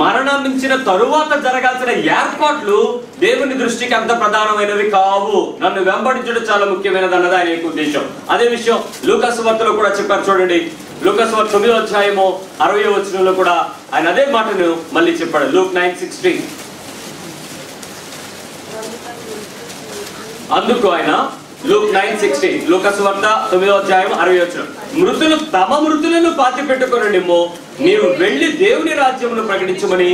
A: మరణించిన తరువాత జరగాల్సిన ఏర్పాట్లు దేవుని దృష్టికి అంత ప్రధానమైనవి కావు. నన్ను వెంబడించడం చాలా ముఖ్యమైనది అన్నది ఆయన యొక్క ఉద్దేశం. అదే విషయం లూకా సువార్తలో కూడా చెప్పారు. చూడండి, లూకా సువార్త 9వ అధ్యాయము 60వ వచనంలో కూడా ఆయన అదే మాటను మళ్ళీ చెప్పాడు. లూక్ 9:60. అందుకు ఆయన లూక్ 9:60, లూకా సువార్త 9వ అధ్యాయం 60వ వచనం, మృతులు తమ మృతులను పాతి పెట్టుకోనండేమో, నీవు వెళ్ళి దేవుని రాజ్యమును ప్రకటించమని.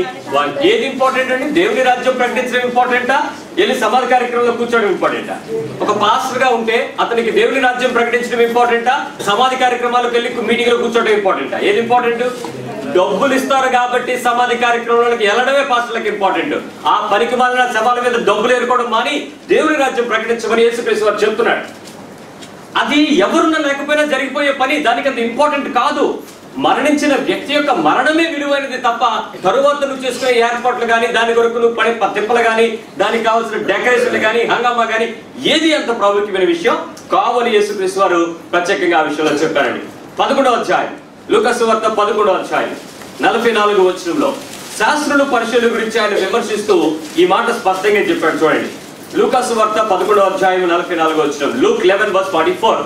A: ఏది ఇంపార్టెంట్ అండి? దేవుని రాజ్యం ప్రకటించడం ఇంపార్టెంటా, వెళ్ళి సమాధి కార్యక్రమంలో కూర్చోవడం ఇంపార్టెంటా? ఒక పాస్టర్ గా ఉంటే అతనికి దేవుని రాజ్యం ప్రకటించడం ఇంపార్టెంటా, సమాధి కార్యక్రమాలకు వెళ్ళి మీటింగ్ లో కూర్చోవడం ఇంపార్టెంటా? ఏది ఇంపార్టెంట్? డబ్బులు ఇస్తారు కాబట్టి సమాధి కార్యక్రమాలకు వెళ్ళడమే పాస్టర్లకు ఇంపార్టెంట్. ఆ పనికి మాలిన సమాల మీద డబ్బులు ఏరుకోవడం మాని దేవుని రాజ్యం ప్రకటించమని యేసుక్రీస్తు వారు చెప్తున్నాడు. అది ఎవరున్నా లేకపోయినా జరిగిపోయే పని, దానికి అంత ఇంపార్టెంట్ కాదు. మరణించిన వ్యక్తి యొక్క మరణమే విలువైనది తప్ప తరువాత నువ్వు చేసుకునే ఏర్పాట్లు కానీ, దాని కొరకు నువ్వు పడే తిప్పలు కానీ, దానికి కావాల్సిన డెకరేషన్లు కానీ, హంగామా కానీ ఏది అంత ప్రాముఖ్యమైన విషయం కావని యేసుక్రీస్తు వారు ప్రత్యేకంగా ఆ విషయంలో చెప్పారండి. 11వ అధ్యాయం లూకా సువార్త 11వ అధ్యాయం 44వ వచనంలో శాస్త్రులు పరిశీలన గురించి ఆయన విమర్శిస్తూ ఈ మాట స్పష్టంగా చెప్పాడు. చూడండి, లూకా సువార్త 11వ అధ్యాయం 44వ వచనం. లూక్ 11:44.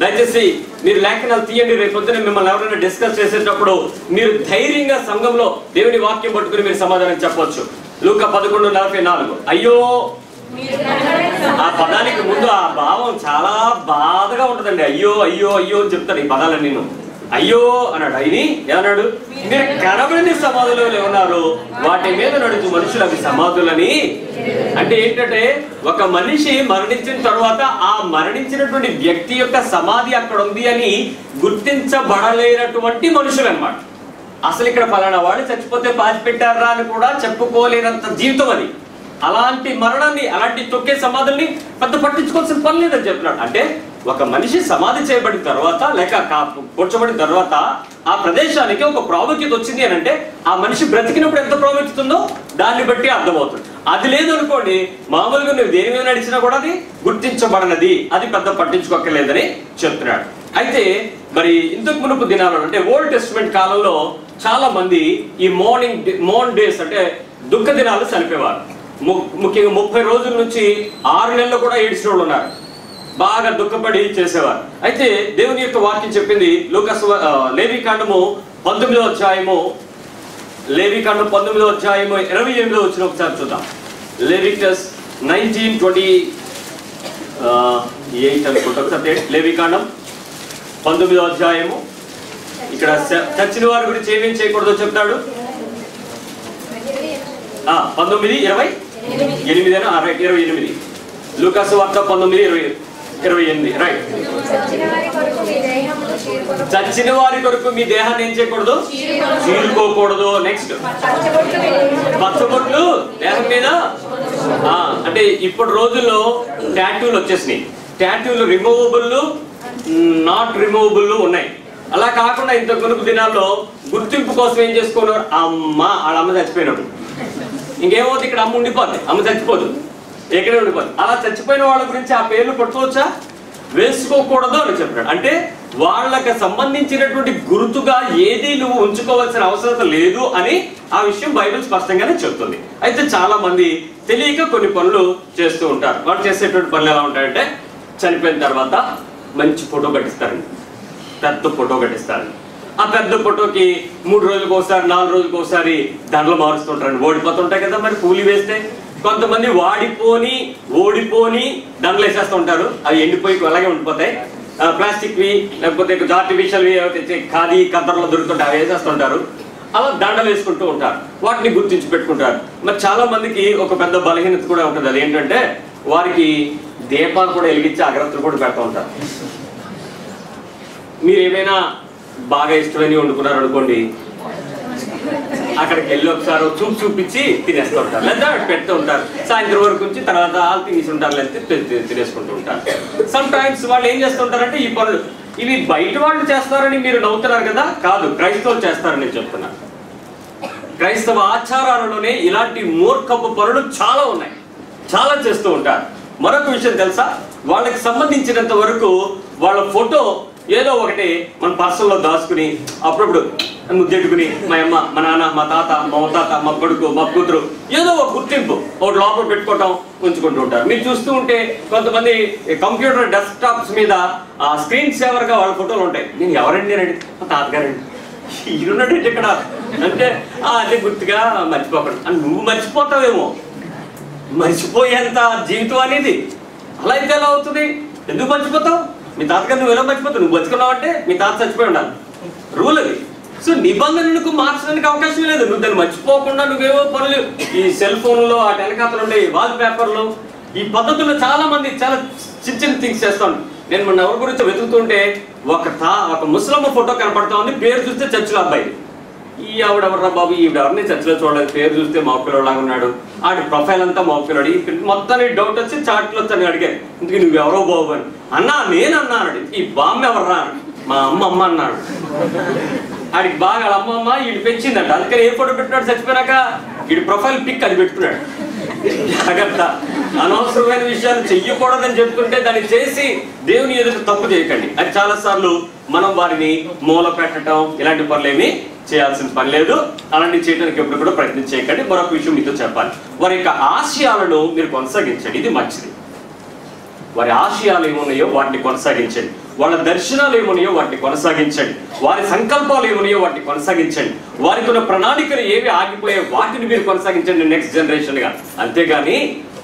A: దయచేసి మీరు లేఖనాలు తీయండి. రేపు పొద్దున మిమ్మల్ని ఎవరైనా డిస్కస్ చేసేటప్పుడు మీరు ధైర్యంగా సంఘంలో దేవుని వాక్యం పట్టుకుని మీరు సమాధానం చెప్పవచ్చు. లూకా 11:44. అయ్యో, ఆ పదానికి ముందు ఆ భావం చాలా బాధగా ఉంటుందండి. అయ్యో అయ్యో అయ్యో అని చెప్తాను ఈ పదాలని. నేను అయ్యో అన్నాడు. అయిని ఏమన్నాడు? మీరు కనబడిన సమాధులు ఉన్నారు, వాటి మీద నడుచు మనుషులు అవి సమాధులని. అంటే ఏంటంటే ఒక మనిషి మరణించిన తర్వాత ఆ మరణించినటువంటి వ్యక్తి యొక్క సమాధి అక్కడ ఉంది అని గుర్తించబడలేనటువంటి మనుషులు అన్నమాట. అసలు ఇక్కడ పలానా వాడు చచ్చిపోతే పాతి పెట్టారా అని కూడా చెప్పుకోలేనంత జీవితం అది. అలాంటి మరణాన్ని, అలాంటి తొక్కే సమాధుల్ని పెద్ద పట్టించుకోవాల్సిన పని లేదని చెప్పినాడు. అంటే ఒక మనిషి సమాధి చేయబడిన తర్వాత లేక కూర్చోబడిన తర్వాత ఆ ప్రదేశానికి ఒక ప్రాముఖ్యత వచ్చింది అని అంటే ఆ మనిషి బ్రతికినప్పుడు ఎంత ప్రాముఖ్యత ఉందో దాన్ని బట్టి అర్థమవుతుంది. అది లేదు అనుకోండి, మామూలుగా నువ్వు దేని మీద నడిచినా కూడా అది గుర్తించబడనది, అది పెద్ద పట్టించుకోక్కర్లేదని చెప్తున్నాడు. అయితే మరి ఇంతకు మునుపు దినాలలో అంటే ఓల్డ్ టెస్టిమెంట్ కాలంలో చాలా మంది ఈ మోర్న్ డేస్ అంటే దుఃఖ దినాలు చనిపోయేవారు. ముఖ్యంగా 30 రోజుల నుంచి 6 నెలలు కూడా ఏడ్చిన వాళ్ళు ఉన్నారు. బాగా దుఃఖపడి చేసేవారు. అయితే దేవుని యొక్క వాక్యం చెప్పింది లేవికాండము 19వ అధ్యాయము 28వ వచనం ఒకసారి చూద్దాం. లేవికస్ 19:28 అనుకుంటా. ఒకసారి లేవికాండం 19వ అధ్యాయము. ఇక్కడ చచ్చిన వారి గురించి ఏమేం చేయకూడదో చెప్తాడు. 19:28 లూకా సువార్త 19:28 రైట్. చచ్చిన వారి కొరకు మీ దేహాన్ని ఏం చేయకూడదు? చీరుకోకూడదు. నెక్స్ట్ పచ్చబొట్లు దేహం మీద. అంటే ఇప్పుడు రోజుల్లో టాటూలు వచ్చేసినాయి. టాటూలు రిమూవబుల్, నాట్ రిమూవబుల్ ఉన్నాయి. అలా కాకుండా ఇంతకు మునుపు దినాల్లో గుర్తింపు కోసం ఏం చేసుకున్నారు? వాళ్ళ అమ్మ చచ్చిపోయినాడు, ఇంకేమవుతుంది? ఇక్కడ అమ్మ ఉండిపోద్ది, అమ్మ చచ్చిపోదు, ఎక్కడే ఉండిపోద్ది. అలా చచ్చిపోయిన వాళ్ళ గురించి ఆ పేర్లు పట్టుకోవచ్చా? వేసుకోకూడదు అని చెప్పాడు. అంటే వాళ్ళకి సంబంధించినటువంటి గుర్తుగా ఏది నువ్వు ఉంచుకోవాల్సిన అవసరం లేదు అని ఆ విషయం బైబిల్ స్పష్టంగానే చెప్తుంది. అయితే చాలా మంది తెలియక కొన్ని పనులు చేస్తూ ఉంటారు. వాళ్ళు చేసేటువంటి పనులు ఎలా ఉంటాయంటే చనిపోయిన తర్వాత మంచి ఫోటో కట్టిస్తారండి, పెద్ద ఫోటో కట్టిస్తారండి. ఆ పెద్ద ఫోటోకి 3 రోజులకు ఒకసారి 4 రోజులకు ఒకసారి దండలు మారుస్తుంటారండి. ఓడిపోతుంటాయి కదా మరి పూలు వేస్తే. కొంతమంది ఓడిపోని దండలు వేసేస్తూ ఉంటారు. అవి ఎండిపోయి అలాగే ఉండిపోతాయి. ప్లాస్టిక్వి లేకపోతే ఆర్టిఫిషియల్వి ఖాదీ కద్దర్లో దొరుకుతుంటాయి, అవి వేసేస్తుంటారు. అలా దండలు వేసుకుంటూ ఉంటారు, వాటిని గుర్తించి పెట్టుకుంటారు. మరి చాలా మందికి ఒక పెద్ద బలహీనత కూడా ఉంటుంది. అది ఏంటంటే వారికి దీపాలు కూడా వెలిగించి అగరత్తులు కూడా పెడుతూ ఉంటారు. మీరు ఏమైనా బాగా ఇష్టమని వండుకున్నారు అనుకోండి, అక్కడికి వెళ్ళి ఒకసారి చూపించి తినేస్తూ ఉంటారు, లేదా పెడుతూ ఉంటారు. సాయంత్రం వరకు నుంచి తర్వాత వాళ్ళు తినేసి ఉంటారు, లేకపోతే తినేసుకుంటూ ఉంటారు. సమ్ టైమ్స్ వాళ్ళు ఏం చేస్తుంటారంటే ఈ పనులు ఇవి బయట వాళ్ళు చేస్తారని మీరు నవ్వుతున్నారు కదా, కాదు, క్రైస్తవులు చేస్తారని నేను చెప్తున్నాను. క్రైస్తవ ఆచారాలలోనే ఇలాంటి మూర్ఖపు పనులు చాలా ఉన్నాయి, చాలా చేస్తూ ఉంటారు. మరొక విషయం తెలుసా, వాళ్ళకి సంబంధించినంత వరకు వాళ్ళ ఫోటో ఏదో ఒకటి మన పర్సల్లో దాచుకుని అప్పుడప్పుడు ముద్దెట్టుకుని మా అమ్మ, మా నాన్న, మా తాత, మా ముత్తాత, మా కొడుకు, మా కూతురు ఏదో ఒక గుర్తింపు ఒకటి లోపల పెట్టుకోవటం, ఉంచుకుంటూ ఉంటారు. మీరు చూస్తూ ఉంటే కొంతమంది కంప్యూటర్ డెస్క్టాప్స్ మీద స్క్రీన్ సేవర్గా వాళ్ళ ఫోటోలు ఉంటాయి. నేను ఎవరండి అని అడిగి, మా తాతగారండి. ఈడున్నట్టు ఇక్కడ అంటే అదే గుర్తుగా మర్చిపోకండి అని. నువ్వు మర్చిపోతావేమో, మర్చిపోయేంత జీవితం అనేది అలా అయితే ఎలా అవుతుంది? ఎందుకు మర్చిపోతావు? మీ తాతగారు నువ్వు ఎలా మర్చిపోతావు? నువ్వు బతుకున్నావు అంటే మీ తాత చచ్చిపోయి ఉండాలి, రూల్ అది. సో నిబంధనలకు మార్చడానికి అవకాశం లేదు. నువ్వు దాన్ని మర్చిపోకుండా నువ్వేవో పనులు ఈ సెల్ ఫోన్లో ఆ టెలికాతలు ఉండే వాల్ పేపర్లు ఈ పద్ధతుల్లో చాలా మంది చాలా చిన్న థింగ్స్ చేస్తాను. నేను మొన్న ఎవరి గురించి వెతుకుతుంటే ఒక ముస్లమ్మ ఫోటో కనపడతా ఉంది, పేరు చూస్తే చర్చిలో అబ్బాయి. ఈ ఆవిడెవర్రా బాబు, ఈవిడెవరిని చర్చిలో చూడలేదు, పేరు చూస్తే మగపిల్లలాగా ఉన్నాడు, ఆడి ప్రొఫైల్ అంతా మగపిల్లడు. మొత్తానికి డౌట్ వచ్చి చాట్లో తను అడిగాను, ఇందుకు నువ్వెవరో బాబు అని. అన్నా నేనన్నా అన్నాడు. ఈ బామ్మ ఎవర్రా? మా అమ్మ అన్నాడు. ఆడికి బాగా అమ్మమ్మ వీడు పెంచిందంట, అందుకని ఏ ఫోటో పెట్టినాడు చచ్చిపోయినాక వీడి ప్రొఫైల్ పిక్ అది పెట్టుకున్నాడు. జాగ్రత్త, అనవసరమైన విషయాలు చెయ్యకూడదని చెప్తుంటే దాన్ని చేసి దేవుని ఎదుట తప్పు చేయకండి. అది చాలా సార్లు మనం వారిని మూల పెట్టడం ఇలాంటి పనులేమి చేయాల్సిన పని లేదు. అలాంటివి చేయడానికి ఎప్పుడు కూడా ప్రయత్నం చేయకండి. మరొక విషయం మీతో చెప్పాలి, వారి యొక్క ఆశయాలను మీరు కొనసాగించండి, ఇది మంచిది. వారి ఆశయాలు ఏమున్నాయో వాటిని కొనసాగించండి, వాళ్ళ దర్శనాలు ఏమున్నాయో వాటిని కొనసాగించండి, వారి సంకల్పాలు ఏమున్నాయో వాటిని కొనసాగించండి, వారికి ఉన్న ప్రణాళికలు ఏవి ఆగిపోయే వాటిని మీరు కొనసాగించండి నెక్స్ట్ జనరేషన్గా. అంతేగాని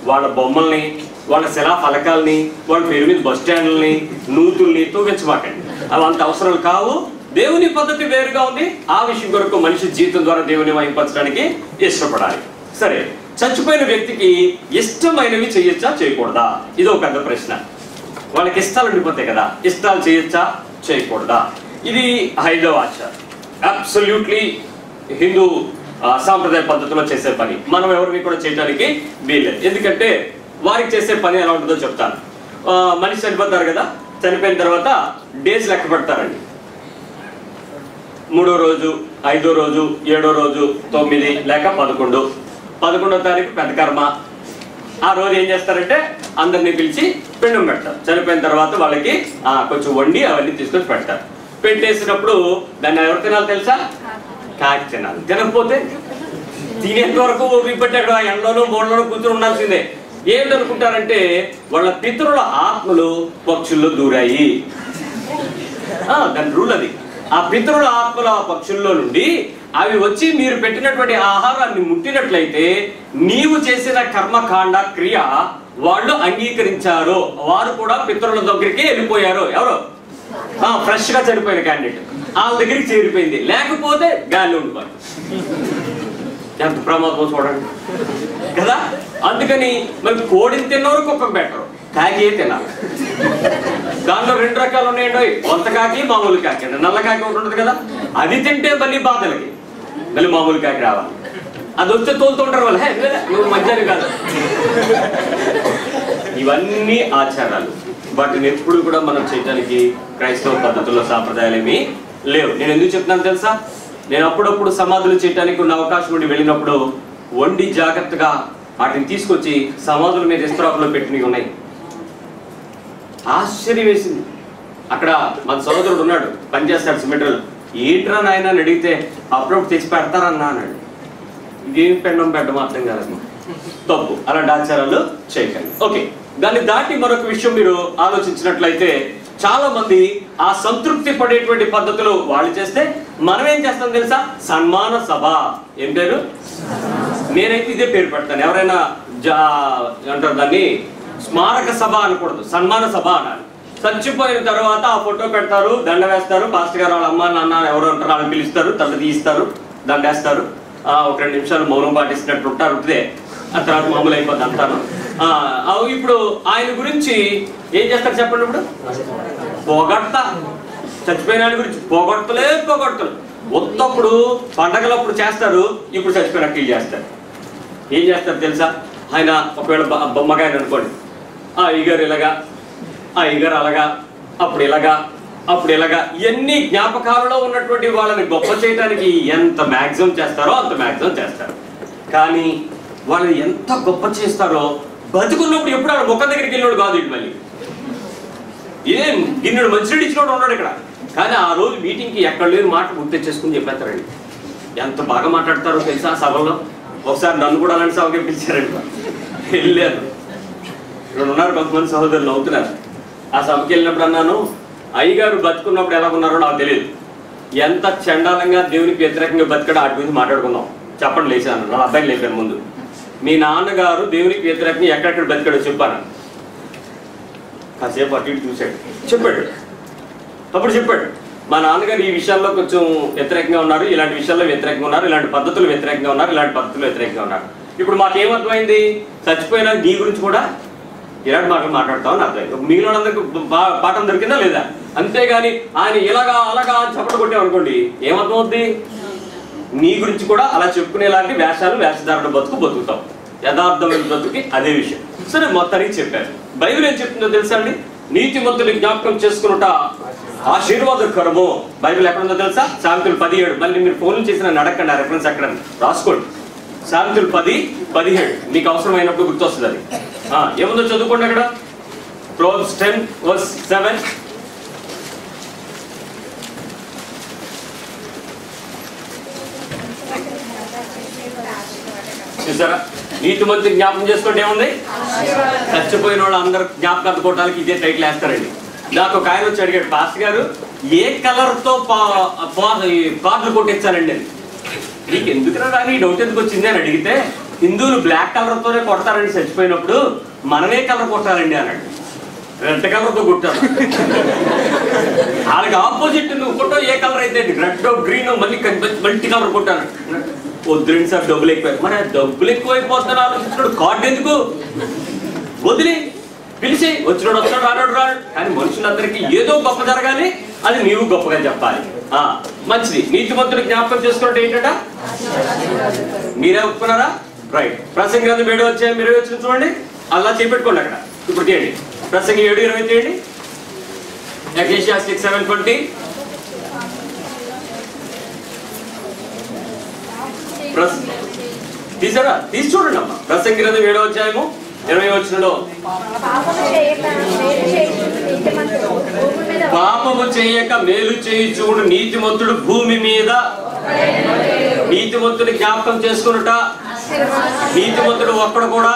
A: వాళ్ళ బొమ్మల్ని, వాళ్ళ శిలా ఫలకాలని, వాళ్ళ పేరు మీద బస్ స్టాండ్లని, నూతుల్ని తూగించమాకండి. అవి అంత అవసరాలు కావు. దేవుని పద్ధతి వేరుగా ఉంది. ఆ విషయం కొరకు మనిషి జీవితం ద్వారా దేవుని మహింపరచడానికి ఇష్టపడాలి. సరే, చచ్చిపోయిన వ్యక్తికి ఇష్టమైనవి చేయొచ్చా చేయకూడదా, ఇది ఒక పెద్ద ప్రశ్న. వాళ్ళకి ఇష్టాలు ఉండిపోతాయి కదా, ఇష్టాలు చేయొచ్చా చేయకూడదా, ఇది 5వ ఆచారం. అబ్సల్యూట్లీ హిందూ సాంప్రదాయ పద్ధతిలో చేసే పని. మనం ఎవరిని కూడా చేయడానికి వీల్లేదు. ఎందుకంటే వారికి చేసే పని ఎలా ఉంటుందో చెప్తాను. మనిషి చనిపోతారు కదా, చనిపోయిన తర్వాత డేస్ లెక్క పెడతారండి. 3వ రోజు, 5వ రోజు, 7వ రోజు, 9 లేక 11. 11వ తారీఖు పెద్ద కర్మ. ఆ రోజు ఏం చేస్తారంటే అందరినీ పిలిచి పిండం పెడతారు. చనిపోయిన తర్వాత వాళ్ళకి కొంచెం వండి అవన్నీ తీసుకొని పెడతారు. పెట్టేసినప్పుడు దాన్ని ఎవరు తినాలి తెలుసా? కాకి తినాలి. తినకపోతే తినేంత వరకు ఓపిపెట్టి అక్కడ ఎండలోనూ బోన్లోనూ కూర్చొని ఉండాల్సిందే. ఏమిటనుకుంటారంటే వాళ్ళ పితరుల ఆత్మలు పక్షుల్లో దూరాయి. దాని రూల్ అది. ఆ పితరుల ఆత్మల పక్షుల్లో నుండి అవి వచ్చి మీరు పెట్టినటువంటి ఆహారాన్ని ముట్టినట్లయితే నీవు చేసిన కర్మకాండ క్రియ వాళ్ళు అంగీకరించారు, వారు కూడా పితరుల దగ్గరికి వెళ్ళిపోయారు. ఎవరు? ఫ్రెష్ గా చనిపోయిన క్యాండిడేట్ వాళ్ళ దగ్గరికి చేరిపోయింది. లేకపోతే గాలి ఉండిపోయి ఎంత ప్రమాదం చూడండి కదా. అందుకని మరి కోడిని తిన్నవారు కుక్కకు పెట్టరు, కాకి తినాలి. దాంట్లో 2 రకాలు ఉన్నాయండి, వంత కాకి, మామూలు కాకి. అంటే నల్ల కాకి ఒకటి ఉంటుంది కదా, అది తింటే మళ్ళీ బాధలకి మళ్ళీ మామూలు కాకి రావాలి. అది వస్తే తోలుతుంటారు వాళ్ళు, నువ్వు మంచిది కాదు. ఇవన్నీ ఆచారాలు, వాటిని ఎప్పుడు కూడా మనం చేయడానికి క్రైస్తవ పద్ధతుల్లో సాంప్రదాయాలు ఏమీ లేవు. నేను ఎందుకు చెప్తున్నాను తెలుసా? నేను అప్పుడప్పుడు సమాధులు చేయడానికి ఉన్న అవకాశం ఉండి వెళ్ళినప్పుడు వండి జాగ్రత్తగా వాటిని తీసుకొచ్చి సమాధుల మీద ఇస్త్రాపులో పెట్టినవి ఉన్నాయి. ఆశ్చర్యం వేసింది. అక్కడ మన సోదరుడు ఉన్నాడు, పనిచేస్తాడు సిమెంటర్లు. ఏంట్రా నాయన అని అడిగితే అప్పుడప్పుడు తెచ్చి పెడతారన్నా అన్నాడు. ఇదేం పెండం పెట్టడం అర్థం కాదు, తప్పు. అలాంటి ఆచారాలు చేయకండి. ఓకే, దాన్ని దాటి మరొక విషయం మీరు ఆలోచించినట్లయితే చాలా మంది ఆ సంతృప్తి పడేటువంటి పద్ధతులు వాళ్ళు చేస్తే మనం ఏం చేస్తాం తెలుసా? సన్మాన సభ. ఏం పేరు? నేనైతే ఇదే పేరు పెడతాను. ఎవరైనా అంటారు దాన్ని స్మారక సభ అనకూడదు, సన్మాన సభ అనాలి. చచ్చిపోయిన తర్వాత ఆ ఫోటో పెడతారు, దండ వేస్తారు. పాస్టర్ గారు వాళ్ళ అమ్మ నాన్న ఎవరు ఉంటారు వాళ్ళని పిలుస్తారు, దండ తీస్తారు, దండ వేస్తారు. ఒక 2 నిమిషాలు మౌనం పాటిస్తున్నట్టు ఉంటారు. ఉంటే ఆ తర్వాత మామూలు అయిపోద్ది అంటాను. ఇప్పుడు ఆయన గురించి ఏం చేస్తారు చెప్పండి? ఇప్పుడు పొగడతా, చచ్చిపోయిన ఆయన గురించి పొగడతలు. ఒత్తప్పుడు పండగలప్పుడు చేస్తారు, ఇప్పుడు చచ్చిపోయినట్టు ఇది చేస్తారు. ఏం చేస్తారు తెలుసా? ఆయన ఒకవేళ బొమ్మగాయని అనుకోండి, అయ్యగారు ఇలాగా, అయ్యగారు అలాగా, అప్పుడు ఇలాగా ఇవన్నీ జ్ఞాపకాలలో ఉన్నటువంటి వాళ్ళని గొప్ప చేయడానికి ఎంత మ్యాక్సిమం చేస్తారో అంత మ్యాక్సిమం చేస్తారు. కానీ వాళ్ళని ఎంత గొప్ప చేస్తారో బతుకున్నప్పుడు ఎప్పుడు వాళ్ళ ముఖం దగ్గరికి వెళ్ళినోడు కాదు. ఇటు మళ్ళీ ఏం గిన్నెడు మంచినీడు ఇచ్చినోడు ఉన్నాడు ఇక్కడ. కానీ ఆ రోజు మీటింగ్కి ఎక్కడ లేని మాట గుర్తు చేసుకుని చెప్పేస్తారండి. ఎంత బాగా మాట్లాడతారో తెలుసా సభలో. ఒకసారి నన్ను కూడా అలాంటి సభకి పిలిచారండి, వెళ్ళారు. ఇక్కడ ఉన్నారు కొంతమంది సహోదరులు అవుతున్నారు. ఆ సభకి వెళ్ళినప్పుడు అన్నాను, అయ్యగారు బతుకున్నప్పుడు ఎలా ఉన్నారో నాకు తెలియదు, ఎంత చండాలంగా దేవునికి వ్యతిరేకంగా బతికాడో వాటి గురించి మాట్లాడుకుందాం. చెప్పండి లేచాను, నా అబ్బాయిని లేపాను ముందు. మీ నాన్నగారు దేవునికి వ్యతిరేకంగా ఎక్కడెక్కడ బతికాడో చెప్పాను. కాసేపు అటు ఇటు చూశాడు, చెప్పాడు. అప్పుడు చెప్పాడు, మా నాన్నగారు ఈ విషయాల్లో కొంచెం వ్యతిరేకంగా ఉన్నారు, ఇలాంటి విషయాల్లో వ్యతిరేకంగా ఉన్నారు, ఇలాంటి పద్ధతులు వ్యతిరేకంగా ఉన్నారు, ఇలాంటి పద్ధతులు వ్యతిరేకంగా ఉన్నారు. ఇప్పుడు మాకేమర్థమైంది? చచ్చిపోయినా నీ గురించి కూడా ఇలాంటి మాటలు మాట్లాడతామని అర్థమైంది. మిగిలిన వాళ్ళందరికీ పాఠం దొరికిందా లేదా? అంతేగాని ఆయన ఇలాగా అలాగా చప్పట కొట్టామనుకోండి, ఏమర్థమవుద్ది? నీ గురించి కూడా అలా చెప్పుకునేలాంటి వేషాలు వేషధారణ బతుకుతాం. యథార్థమైన బ్రతుకి అదే విషయం. సరే, మొత్తానికి చెప్పారు. బైబిల్ ఏం చెప్తుందో తెలుసా అండి? నీతిమంతుని జ్ఞాపకం చేసుకున్నట ఆశీర్వాదకరము. బైబిల్ ఎక్కడ ఉందో తెలుసా? సామెతలు 17. మళ్ళీ మీరు ఫోన్లు చేసిన నడకండి, ఆ రెఫరెన్స్ ఎక్కడ రాసుకోండి. సామెతలు 10:17 మీకు అవసరమైనప్పుడు గుర్తొస్తుంది అది. ఏముందో చదువుకోండి అక్కడ. Proverbs 10:7. చూసారా? నీతిమంతుని జ్ఞాపకం చేసుకోండి ఏముంది? చచ్చిపోయిన వాళ్ళు అందరు జ్ఞాపకం అందుకోవడానికి ఇదే టైటిల్ వేస్తారండి. నాకు ఒక ఆయన వచ్చి అడిగాడు, పాస్టర్ గారు ఏ కలర్ తో కార్డులు కొట్టించాలండి అని. నీకు ఎందుకురా రాని డౌట్ ఎందుకు వచ్చింది అని అడిగితే, హిందువులు బ్లాక్ కలర్ తోనే కొడతారండి చచ్చిపోయినప్పుడు, మనమే కలర్ కొట్టాలండి అన్నాడు. రెడ్ కలర్ తో కొట్టాను. వాళ్ళకి ఆపోజిట్ నువ్వు కొట్టో ఏ కలర్ అయితే రెడ్ గ్రీన్ మల్టీ కలర్ కొట్టాను. వద్దులేండి సార్ డబ్బులు ఎక్కువ. మరి డబ్బులు ఎక్కువైపోతాను ఆలోచించినాడు. కార్డు ఎందుకు? వదిలి పిలిచి వచ్చినాడు వస్తాడు, రానాడు రాడు. కానీ మనుషులందరికీ ఏదో గొప్ప జరగాలి, అది నీవు గొప్పగా చెప్పాలి. మంచిది. నీతిమంతుడు జ్ఞాపకం చేసుకున్నట్టు ఏంటంట? మీరే ఒప్పుకున్నారా? రైట్. ప్రసంగి గ్రంథం 7వ అధ్యాయం 20 వచ్చిన చూడండి. అలా చేపెట్టుకోండి అక్కడ. ఇప్పుడు తీయండి ప్రసంగి 7:20 తీయండి. ఎక్లెసియాస్టిక్స్ 7:20. తీసారా? తీసి చూడండి అమ్మా. ప్రసంగి గ్రంథం 7వ అధ్యాయము 20వ వచనంలో, పాపము చేయక మేలు చేయుచుడు నీతిమంతుడు భూమి మీద. నీతిమంతుని జ్ఞాపకం చేసుకున్నట. నీతిమంతుడు ఒక్కడు కూడా.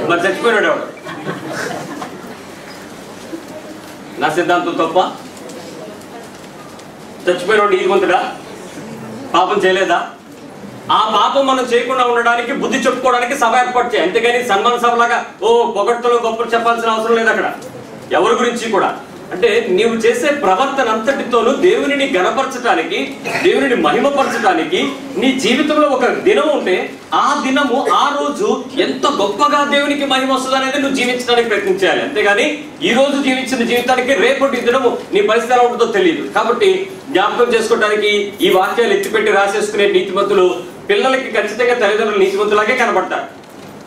A: మరి చచ్చిపోయినాడు ఎవడు? నా సిద్ధాంతం తప్ప? చచ్చిపోయినాడు నీతిమంతుడా? పాపం చేయలేదా? ఆ పాపం మనం చేయకుండా ఉండడానికి, బుద్ధి చెప్పుకోవడానికి సభ ఏర్పాటు చేయాలి. అంతేగాని సన్మాన సభలాగా పొగడ్తలు గొప్పలు చెప్పాల్సిన అవసరం లేదు అక్కడ ఎవరి గురించి కూడా. అంటే నీవు చేసే ప్రవర్తన అంతటితోనూ దేవునిని గణపరచడానికి, దేవునిని మహిమపరచడానికి నీ జీవితంలో ఒక దినం ఉంటే ఆ దినము, ఆ రోజు ఎంత గొప్పగా దేవునికి మహిమ వస్తుంది అనేది నువ్వు జీవించడానికి ప్రయత్నించాలి. అంతేగాని ఈ రోజు జీవించిన జీవితానికి రేపటి దినము నీ పరిస్థితి ఎలా ఉంటుందో తెలియదు. కాబట్టి జ్ఞాపకం చేసుకోవడానికి ఈ వాక్యాలు ఎత్తిపెట్టి రాసేసుకునే నీతిమంతులు పిల్లలకి ఖచ్చితంగా తల్లిదండ్రులు నీతిమంతులాగే కనబడతారు.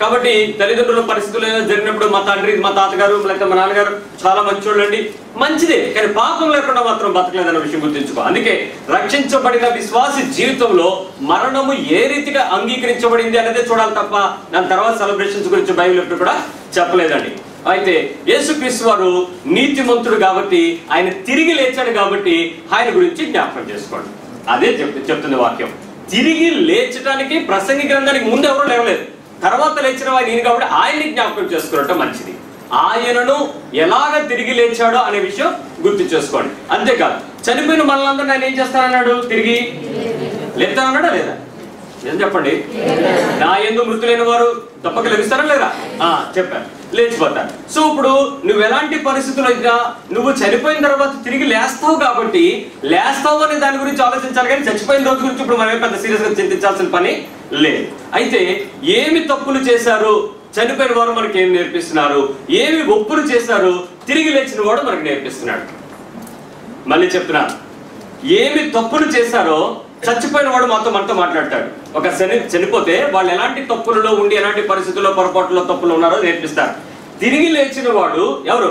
A: కాబట్టి తల్లిదండ్రుల పరిస్థితులు జరిగినప్పుడు మా తండ్రి, మా తాతగారు, లేకపోతే మా నాన్నగారు చాలా మంచోళ్ళు అండి, మంచిదే, కానీ పాపం లేకుండా మాత్రం బతకలేదన్న విషయం గుర్తించుకో. అందుకే రక్షించబడిన విశ్వాసి జీవితంలో మరణము ఏ రీతిగా అంగీకరించబడింది అనేది చూడాలి తప్ప దాని తర్వాత సెలబ్రేషన్స్ గురించి బైబిల్ ఎప్పుడు కూడా చెప్పలేదండి. అయితే యేసుక్రీస్తు వారు నీతిమంతుడు కాబట్టి, ఆయన తిరిగి లేచాడు కాబట్టి ఆయన గురించి జ్ఞాపకం చేసుకోండి. అదే చెప్తుంది వాక్యం. తిరిగి లేచడానికి ప్రసంగి గ్రంథానికి ముందు ఎవరు లేవలేదు, తర్వాత లేచిన ఆయన కాబట్టి ఆయన్ని జ్ఞాపకం చేసుకున్నట్టు మంచిది. ఆయనను ఎలాగ తిరిగి లేచాడో అనే విషయం గుర్తు చేసుకోండి. అంతేకాదు చనిపోయిన మనలందరూ ఆయన ఏం చేస్తానన్నాడు? తిరిగి లేపుతానన్నాడా లేదా? ఏం చెప్పండి? నా యందు మృతి లేని వారు తప్పక లభిస్తారా లేదా? చెప్పారు, లేచిపోతారు. సో ఇప్పుడు నువ్వు ఎలాంటి పరిస్థితులు అయినా నువ్వు చనిపోయిన తర్వాత తిరిగి లేస్తావు కాబట్టి, లేస్తావు అనే దాని గురించి ఆలోచించాలి కానీ చచ్చిపోయిన రోజు గురించి ఇప్పుడు మనం పెద్ద సీరియస్ గా చింతించాల్సిన పని లేదు. అయితే ఏమి తప్పులు చేశారు చనిపోయిన వారు మనకి ఏం నేర్పిస్తున్నారు, ఏమి ఒప్పులు చేశారు తిరిగి లేచిన వాడు మనకు నేర్పిస్తున్నాడు. మళ్ళీ చెప్తున్నాను, ఏమి తప్పులు చేశారో చచ్చిపోయిన వాడు మనతో మాట్లాడతాడు. ఒక చనిపోతే వాళ్ళు ఎలాంటి తప్పులలో ఉండి, ఎలాంటి పరిస్థితుల్లో, పొరపాటులో, తప్పులు ఉన్నారో నేర్పిస్తారు. తిరిగి లేచిన వాడు ఎవరు?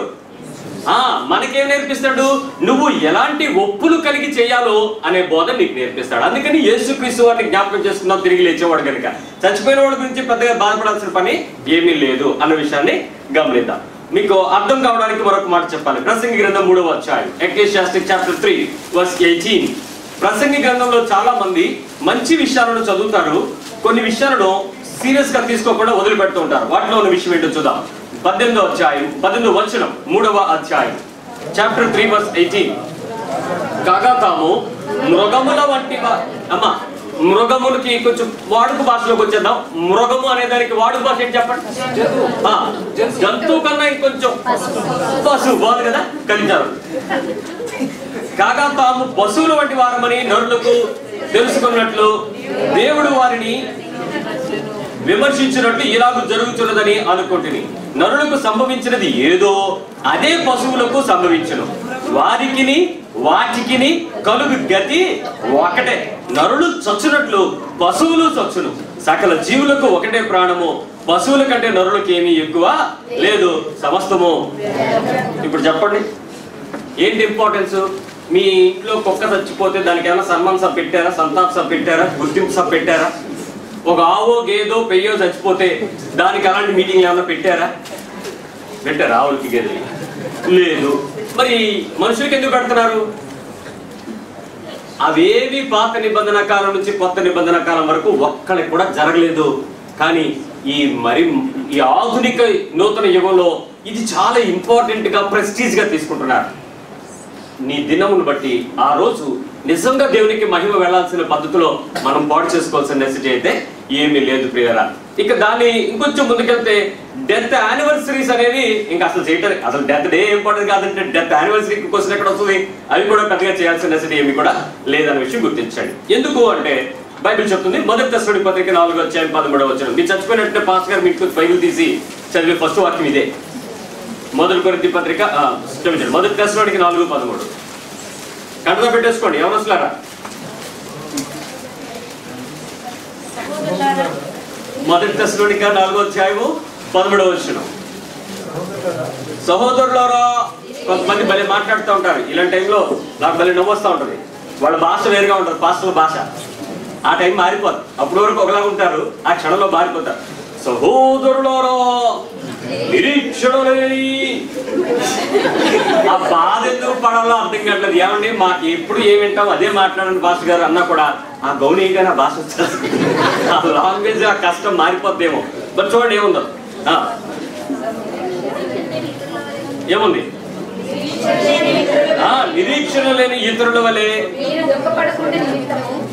A: మనకేం నేర్పిస్తాడు? నువ్వు ఎలాంటి ఒప్పులు కలిగి చేయాలో అనే బోధ నీకు నేర్పిస్తాడు. అందుకని యేసుక్రీస్తు వారిని జ్ఞాపకం చేసుకున్నావు తిరిగి లేచేవాడు కనుక. చచ్చిపోయిన వాడి గురించి పెద్దగా బాధపడాల్సిన పని ఏమీ లేదు అన్న విషయాన్ని గమనిద్దాం. మీకు అర్థం కావడానికి మరొక మాట చెప్పాలి. ప్రసంగి గ్రంథం 3వ అధ్యాయం, ఎక్లెసియాస్టిక్స్ చాప్టర్ 3:18. ప్రసంగి గ్రంథంలో చాలా మంది మంచి విషయాలను చదువుతారు, కొన్ని విషయాలను సీరియస్ గా తీసుకోకుండా వదిలిపెడుతూ ఉంటారు. వాటిలో ఉన్న విషయం ఏంటో చూద్దాం. 18వ అధ్యాయం 18వ వచనం, 3వ అధ్యాయం, చాప్టర్ 3:18. కాగా తాము మృగముల వంటి మృగములకి కొంచెం వాడుక భాషలోకి వచ్చేద్దాం. మృగము అనే దానికి వాడుక భాష ఏంటి చెప్పండి? జంతువు కన్నా ఇంకొంచెం పశువు బాగుంది కదా, కలిచారు. కాగా తాము పశువుల వంటి వారమని నరులకు తెలుసుకున్నట్లు దేవుడు వారిని విమర్శించినట్లు ఇలాగ జరుగుతున్నదని అనుకుంటుని. నరులకు సంభవించినది ఏదో అదే పశువులకు సంభవించును, వారికిని వాటికిని కలుగు గతి ఒకటే. నరులు చచ్చునట్లు పశువులు చచ్చును, సకల జీవులకు ఒకటే ప్రాణము, పశువుల కంటే నరులకు ఏమీ ఎక్కువ లేదు, సమస్తము. ఇప్పుడు చెప్పండి, ఏంటి ఇంపార్టెన్స్? మీ ఇంట్లో కుక్క చచ్చిపోతే దానికి ఏమైనా సన్మాన్ సభ పెట్టారా, సంతాప్ సభ పెట్టారా, గుర్తింపు సభ పెట్టారా? ఒక ఆవో గేదో పెయ్యో చచ్చిపోతే దానికి అలాంటి మీటింగ్లు ఏమైనా పెట్టారా? ఆవులకి గేదె లేదు. మరి మనుషులకి ఎందుకు పెడుతున్నారు? అవేవి పాత నిబంధన కాలం నుంచి కొత్త నిబంధన కాలం వరకు ఒక్కడికి కూడా జరగలేదు. కానీ ఈ ఆధునిక నూతన యుగంలో ఇది చాలా ఇంపార్టెంట్ గా, ప్రెస్టీజ్ గా తీసుకుంటున్నారు. నీ దినమును బట్టి ఆ రోజు నిజంగా దేవునికి మహిమ వెళ్లాల్సిన పద్ధతిలో మనం పాడు చేసుకోవాల్సిన నెసిటీ అయితే ఏమీ లేదు ప్రియరా. ఇక దాన్ని ఇంకొంచెం ముందుకెళ్తే డెత్ యానివర్సరీస్ అనేవి ఇంకా అసలు చేయటానికి, అసలు డెత్ డే ఇంపార్టెంట్ కాదంటే డెత్ యానివర్సరీ క్వశ్చన్ ఎక్కడ వస్తుంది? అవి కూడా పెద్దగా చేయాల్సిన నెసిటీ ఏమి కూడా లేదనే విషయం గుర్తించండి. ఎందుకు అంటే బైబిల్ చెప్తుంది, మొదటి తెస్సలోనికీ పత్రిక 4:13 మీరు చచ్చిపోయినట్టే పాస్ గారు మీకు బైబిల్ తీసి చదివే ఫస్ట్ వాక్యం ఇదే. మొదటి కొరింథీ పత్రిక మొదటి తెస్సలోనికీ 4:13 కంటలో పెట్టేసుకోండి ఎవరొస్తున్నారా. మొదటి తెస్సలోనికీ 4:13 సహోదరులారా, కొంతమంది భలే మాట్లాడుతూ ఉంటారు. ఇలాంటి టైంలో నాకు భలే నవ్వొస్తూ ఉంటుంది. వాళ్ళ భాష వేరుగా ఉంటుంది, పాస్టర్ల భాష. ఆ టైం మారిపోతుంది. అప్పటి వరకు ఒకలా ఉంటారు, ఆ క్షణంలో మారిపోతారు. సహోదరులారా నిరీక్షణ లేని, ఆ బాధ ఎందుకు పడాలో అర్థం కావట్లేదు. ఏమండి మాకు ఎప్పుడు ఏమి వింటాం అదే మాట్లాడండి భాష గారు అన్నా కూడా ఆ గౌనీగా నా భాష వచ్చేస్తుంది. ఆ లాంగ్వేజ్ ఆ కష్టం మారిపోద్దేమో. మరి చూడండి ఏముందో, ఏముంది? నిరీక్షణ లేని ఇతరుల వలె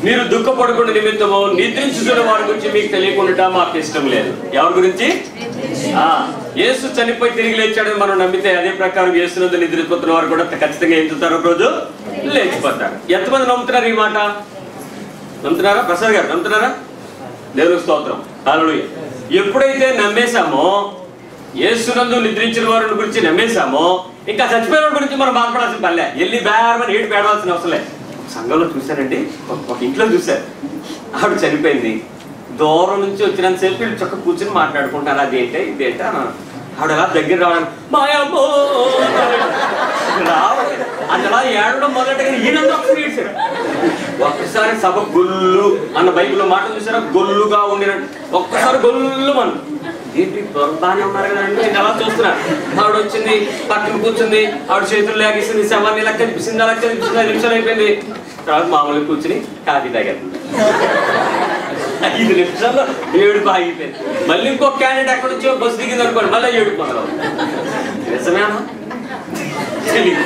A: మీరు దుఃఖపడకుండా నిమిత్తము నిద్రించుతున్న వారి గురించి మీకు తెలియకుండా మాకు ఇష్టం లేదు. ఎవరి గురించి? యేసు చనిపోయి తిరిగి లేచాడని మనం నమ్మితే అదే ప్రకారం యేసునందు నిద్రపోతున్న వారు కూడా ఖచ్చితంగా ఏం చూస్తారు? రోజు లేచిపోతారు. ఎంతమంది నమ్ముతున్నారు ఈ మాట? నమ్ముతున్నారా? ప్రసాద్ గారు నమ్ముతున్నారా? దేవుని స్తోత్రం, హల్లెలూయా. ఎప్పుడైతే నమ్మేశామో, యేసునందు నిద్రించిన వారి గురించి నమ్మేశామో, ఇంకా చచ్చిపోయిన వారి గురించి మనం బాధపడాల్సిన పనిలే. వెళ్ళి బేరమని ఏడు పేడవలసిన అవసరం లేదు. సంఘంలో చూశానండి, ఒక ఇంట్లో చూశారు, ఆవిడ చనిపోయింది. దూరం నుంచి వచ్చినంతసేపు వీళ్ళు చక్క కూర్చొని మాట్లాడుకుంటారు. అదేంటే ఇదేంటే ఆవిడ అలా దగ్గర రావడానికి మాయమ్మో రావాలి అలా ఏడవడం మొదలెట్టగా ఈయనంతా ఒకసారి ఏడ్చారు. ఒక్కసారి సభ గొల్లు అన్న బైబిల్లో మాట చూసారా? గొల్లుగా ఉండినట్టు ఒక్కసారి గొల్లు మనం ఏంటి బాగానే ఉన్నారు కదండి. అలా చూస్తున్నారు. ఆవిడ వచ్చింది, పక్కన కూర్చుంది, ఆవిడ చేతులు లేగేసింది, శవాన్ని ఇలా కనిపిస్తుంది, అలా కనిపిస్తుంది. 5 నిమిషాలు అయిపోయింది. తర్వాత మామూలుగా కూర్చుని కాఫీ తాగారు. 5 నిమిషాల్లో ఏడుపు ఆగిపోయింది. మళ్ళీ ఇంకో క్యాండిడేట్ అక్కడ నుంచి బస్సు దిగింది అనుకోండి, మళ్ళీ ఏడుపు మొదలవు. నిజమేనా? తెలియదు,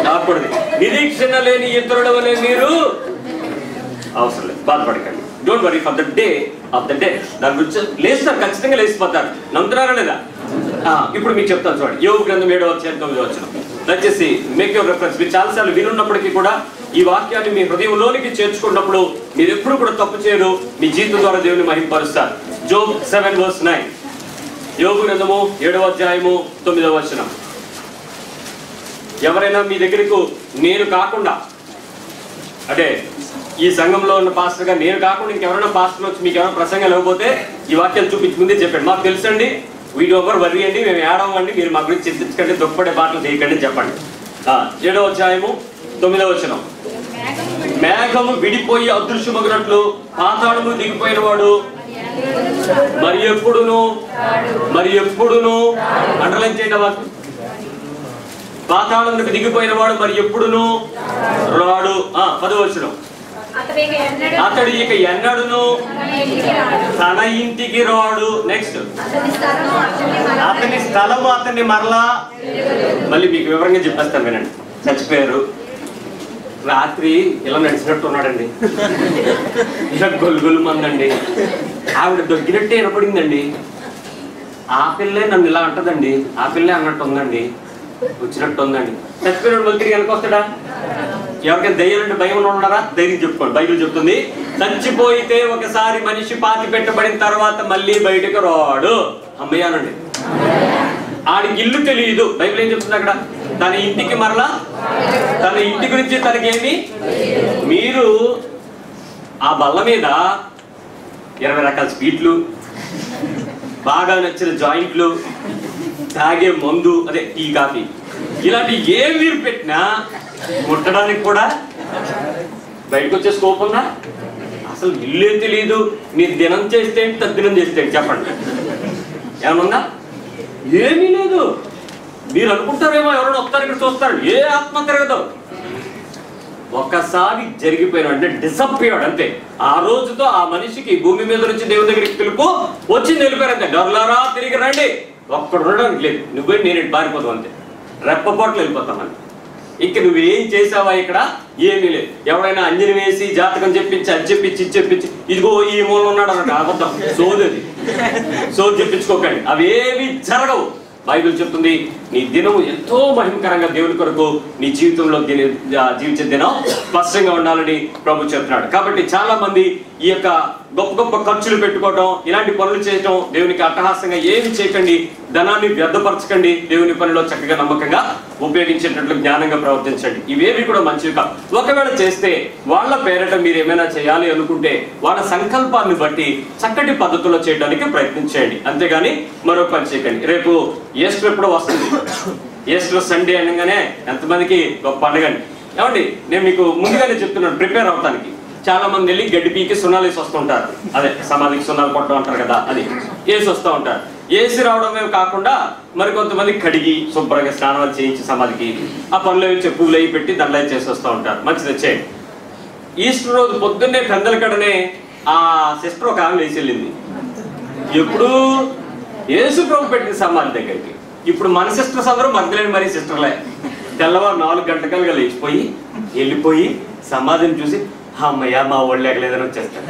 A: రాకూడదు. నిరీక్షణ లేని ఇతరుల వలె మీరు అవసరం లేదు, బాధపడకండి. Don't worry for the day of the day. దాని గురించి లేస్తారు, ఖచ్చితంగా లేచిపోతారు. నమ్ముతున్నారా లేదా? ఇప్పుడు మీకు చెప్తాను చూడండి. యోబు గ్రంథం 7:9 దయచేసి మేక్ యువర్ రెఫరెన్స్. మీరు చాలాసార్లు వినున్నప్పటికీ కూడా ఈ వాక్యాన్ని మీ హృదయంలోనికి చేర్చుకున్నప్పుడు మీరు ఎప్పుడు కూడా తప్పు చేయరు, మీ జీవితం ద్వారా దేవుని మహిమపరుస్తారు. జోబ్ 7:9. యోబు గ్రంథము 7:9. ఎవరైనా మీ దగ్గరకు నేను కాకుండా, అంటే ఈ సంఘంలో ఉన్న పాస్టర్ గా నేను కాకుండా ఇంకెవరైనా పాస్టర్ వచ్చి మీకు ఎవరైనా ప్రసంగం లేకపోతే ఈ వాక్యాలు చూపించి ముందే చెప్పండి. మాకు తెలుసండి, వీడియో ఒకరు వర్రీ అండి, మేము ఏడవండి, మీరు మా గురించి చింతించకండి, దుఃఖపడే పాటలు చేయకండి చెప్పండి. 7:9. మేఘము విడిపోయి అదృశ్యమగినట్లు పాతాళము దిగిపోయిన వాడు మరి ఎప్పుడును అండర్లైన్ చేయండి. వాక్యం పాతాళమునికి దిగిపోయిన వాడు మరి ఎప్పుడును రాడు. 10 అతడు ఇక ఎన్నడును తన ఇంటికి రాడు. నెక్స్ట్, అతని స్థలము అతన్ని మరలా, మళ్ళీ మీకు వివరంగా చెప్పేస్తాను వినండి. చచ్చిపోయారు, రాత్రి ఇలా నడిచినట్టు ఉన్నాడండి, ఇలా గొల్లు మందండి, ఆవిడ దొరికినట్టే వినపడిందండి, ఆ పిల్లే నన్ను ఇలా అంటదండి, ఆ పిల్లే అన్నట్టు ఉందండి, వచ్చినట్టు ఉందండి. చచ్చిపోయిన మళ్ళీ తిరిగి వెనకొస్తాడా? ఎవరికైనా దయ్యాలంటే భయం ఉన్నారా? ధైర్యం చెప్పుకోండి. బైబిల్ చెప్తుంది, చచ్చిపోయితే ఒకసారి మనిషి పాతి పెట్టబడిన తర్వాత మళ్ళీ బయటకు రాడు. అమ్మయ్యానండి. ఆడికి ఇల్లు తెలియదు. బైబిల్ ఏం చెప్తుంది అక్కడ? తన ఇంటికి మరలా, తన ఇంటి గురించి తనకేమి. మీరు ఆ బల్ల మీద 20 రకాల స్వీట్లు, బాగా నచ్చిన జాయింట్లు, తాగే మందు, అదే టీ కాఫీ, ఇలాంటి ఏ మీరు పెట్టినా ముట్టడానికి కూడా బయటకు వచ్చే స్కోప్ ఉందా? అసలు ఇల్లే తెలియదు, మీరు దినం చేస్తే తద్దినం చేస్తే చెప్పండి, ఏమన్నా? ఏమీ లేదు. మీరు అనుకుంటారేమో ఎవరైనా వస్తారు ఇక్కడ చూస్తారు, ఏ ఆత్మ తిరగదు. ఒక్కసారి జరిగిపోయిన అంటే డిసప్పియర్డ్ అంతే. ఆ రోజుతో ఆ మనిషికి భూమి మీద నుంచి దేవుని దగ్గరికి పిలుపు వచ్చింది, వెళ్ళిపోయారంతే. డొర్లారా తిరిగి రండి, ఒక్కడు ఉండడానికి లేదు. నువ్వే నేను పారిపోతావు అంతే, రెప్పపాట్లు వెళ్ళిపోతామని. ఇంక నువ్వేం చేసావా? ఇక్కడ ఏమీ లేదు. ఎవరైనా అంజని వేసి జాతకం చెప్పించి అది చెప్పించి ఇది చెప్పించి ఇదిగో ఈ మూలం ఉన్నాడు అన్నట్టు అబద్ధం, సోదది. సోది చెప్పించుకోకండి, అవేవి జరగవు. బైబిల్ చెప్తుంది నీ దినం ఎంతో మహిమకరంగా దేవుని కొరకు నీ జీవితంలో జీవించే దినం స్పష్టంగా ఉండాలని ప్రభు చెప్తున్నాడు. కాబట్టి చాలా మంది ఈ యొక్క గొప్ప గొప్ప ఖర్చులు పెట్టుకోవడం, ఇలాంటి పనులు చేయటం, దేవునికి అట్టహాసంగా ఏమి చేయకండి, ధనాన్ని వ్యర్థపరచకండి, దేవుని పనిలో చక్కగా నమ్మకంగా ఉపయోగించేటట్లు జ్ఞానంగా ప్రవర్తించండి. ఇవేవి కూడా మంచివి కాదు. ఒకవేళ చేస్తే వాళ్ళ పేరట మీరు ఏమైనా చేయాలి అనుకుంటే వాళ్ళ సంకల్పాన్ని బట్టి చక్కటి పద్ధతిలో చేయడానికి ప్రయత్నించండి, అంతేగాని మరో పని చేయకండి. రేపు ఈస్టర్ ఎప్పుడో వస్తుంది. ఈస్టర్ సండే అనగానే ఎంతమందికి గొప్ప పండుగ అండి. ఏమండి, నేను మీకు ముందుగానే చెప్తున్నాను ప్రిపేర్ అవడానికి. చాలా మంది వెళ్ళి గడ్డి పీకి సున్నాలు వేసి వస్తుంటారు, అదే సమాధికి సున్నాలు కొట్టడం అంటారు కదా, అది వేసి వస్తూ ఉంటారు. వేసి రావడమే కాకుండా మరి కొంతమంది కడిగి శుభ్రంగా స్నానాలు చేయించి సమాధికి ఆ పనులు వేయించి పువ్వులు అవి పెట్టి దండలు చేసి వస్తూ ఉంటారు. మంచిది చేయండి. ఈస్టర్ రోజు పొద్దున్నే పెందల కడనే ఆ సిస్టర్ ఒక ఆమె వేసి వెళ్ళింది. ఎప్పుడు యేసు ప్రభు పెట్టిన సమాధి దగ్గరికి. ఇప్పుడు మన సిస్టర్స్ అందరూ మధ్యలేని మరీ సిస్టర్లే. తెల్లవారు 4 గంటలుగా లేచిపోయి వెళ్ళిపోయి సమాధిని చూసి అమ్మయ్య మా వాళ్ళు ఎగలేదని వచ్చేస్తారు.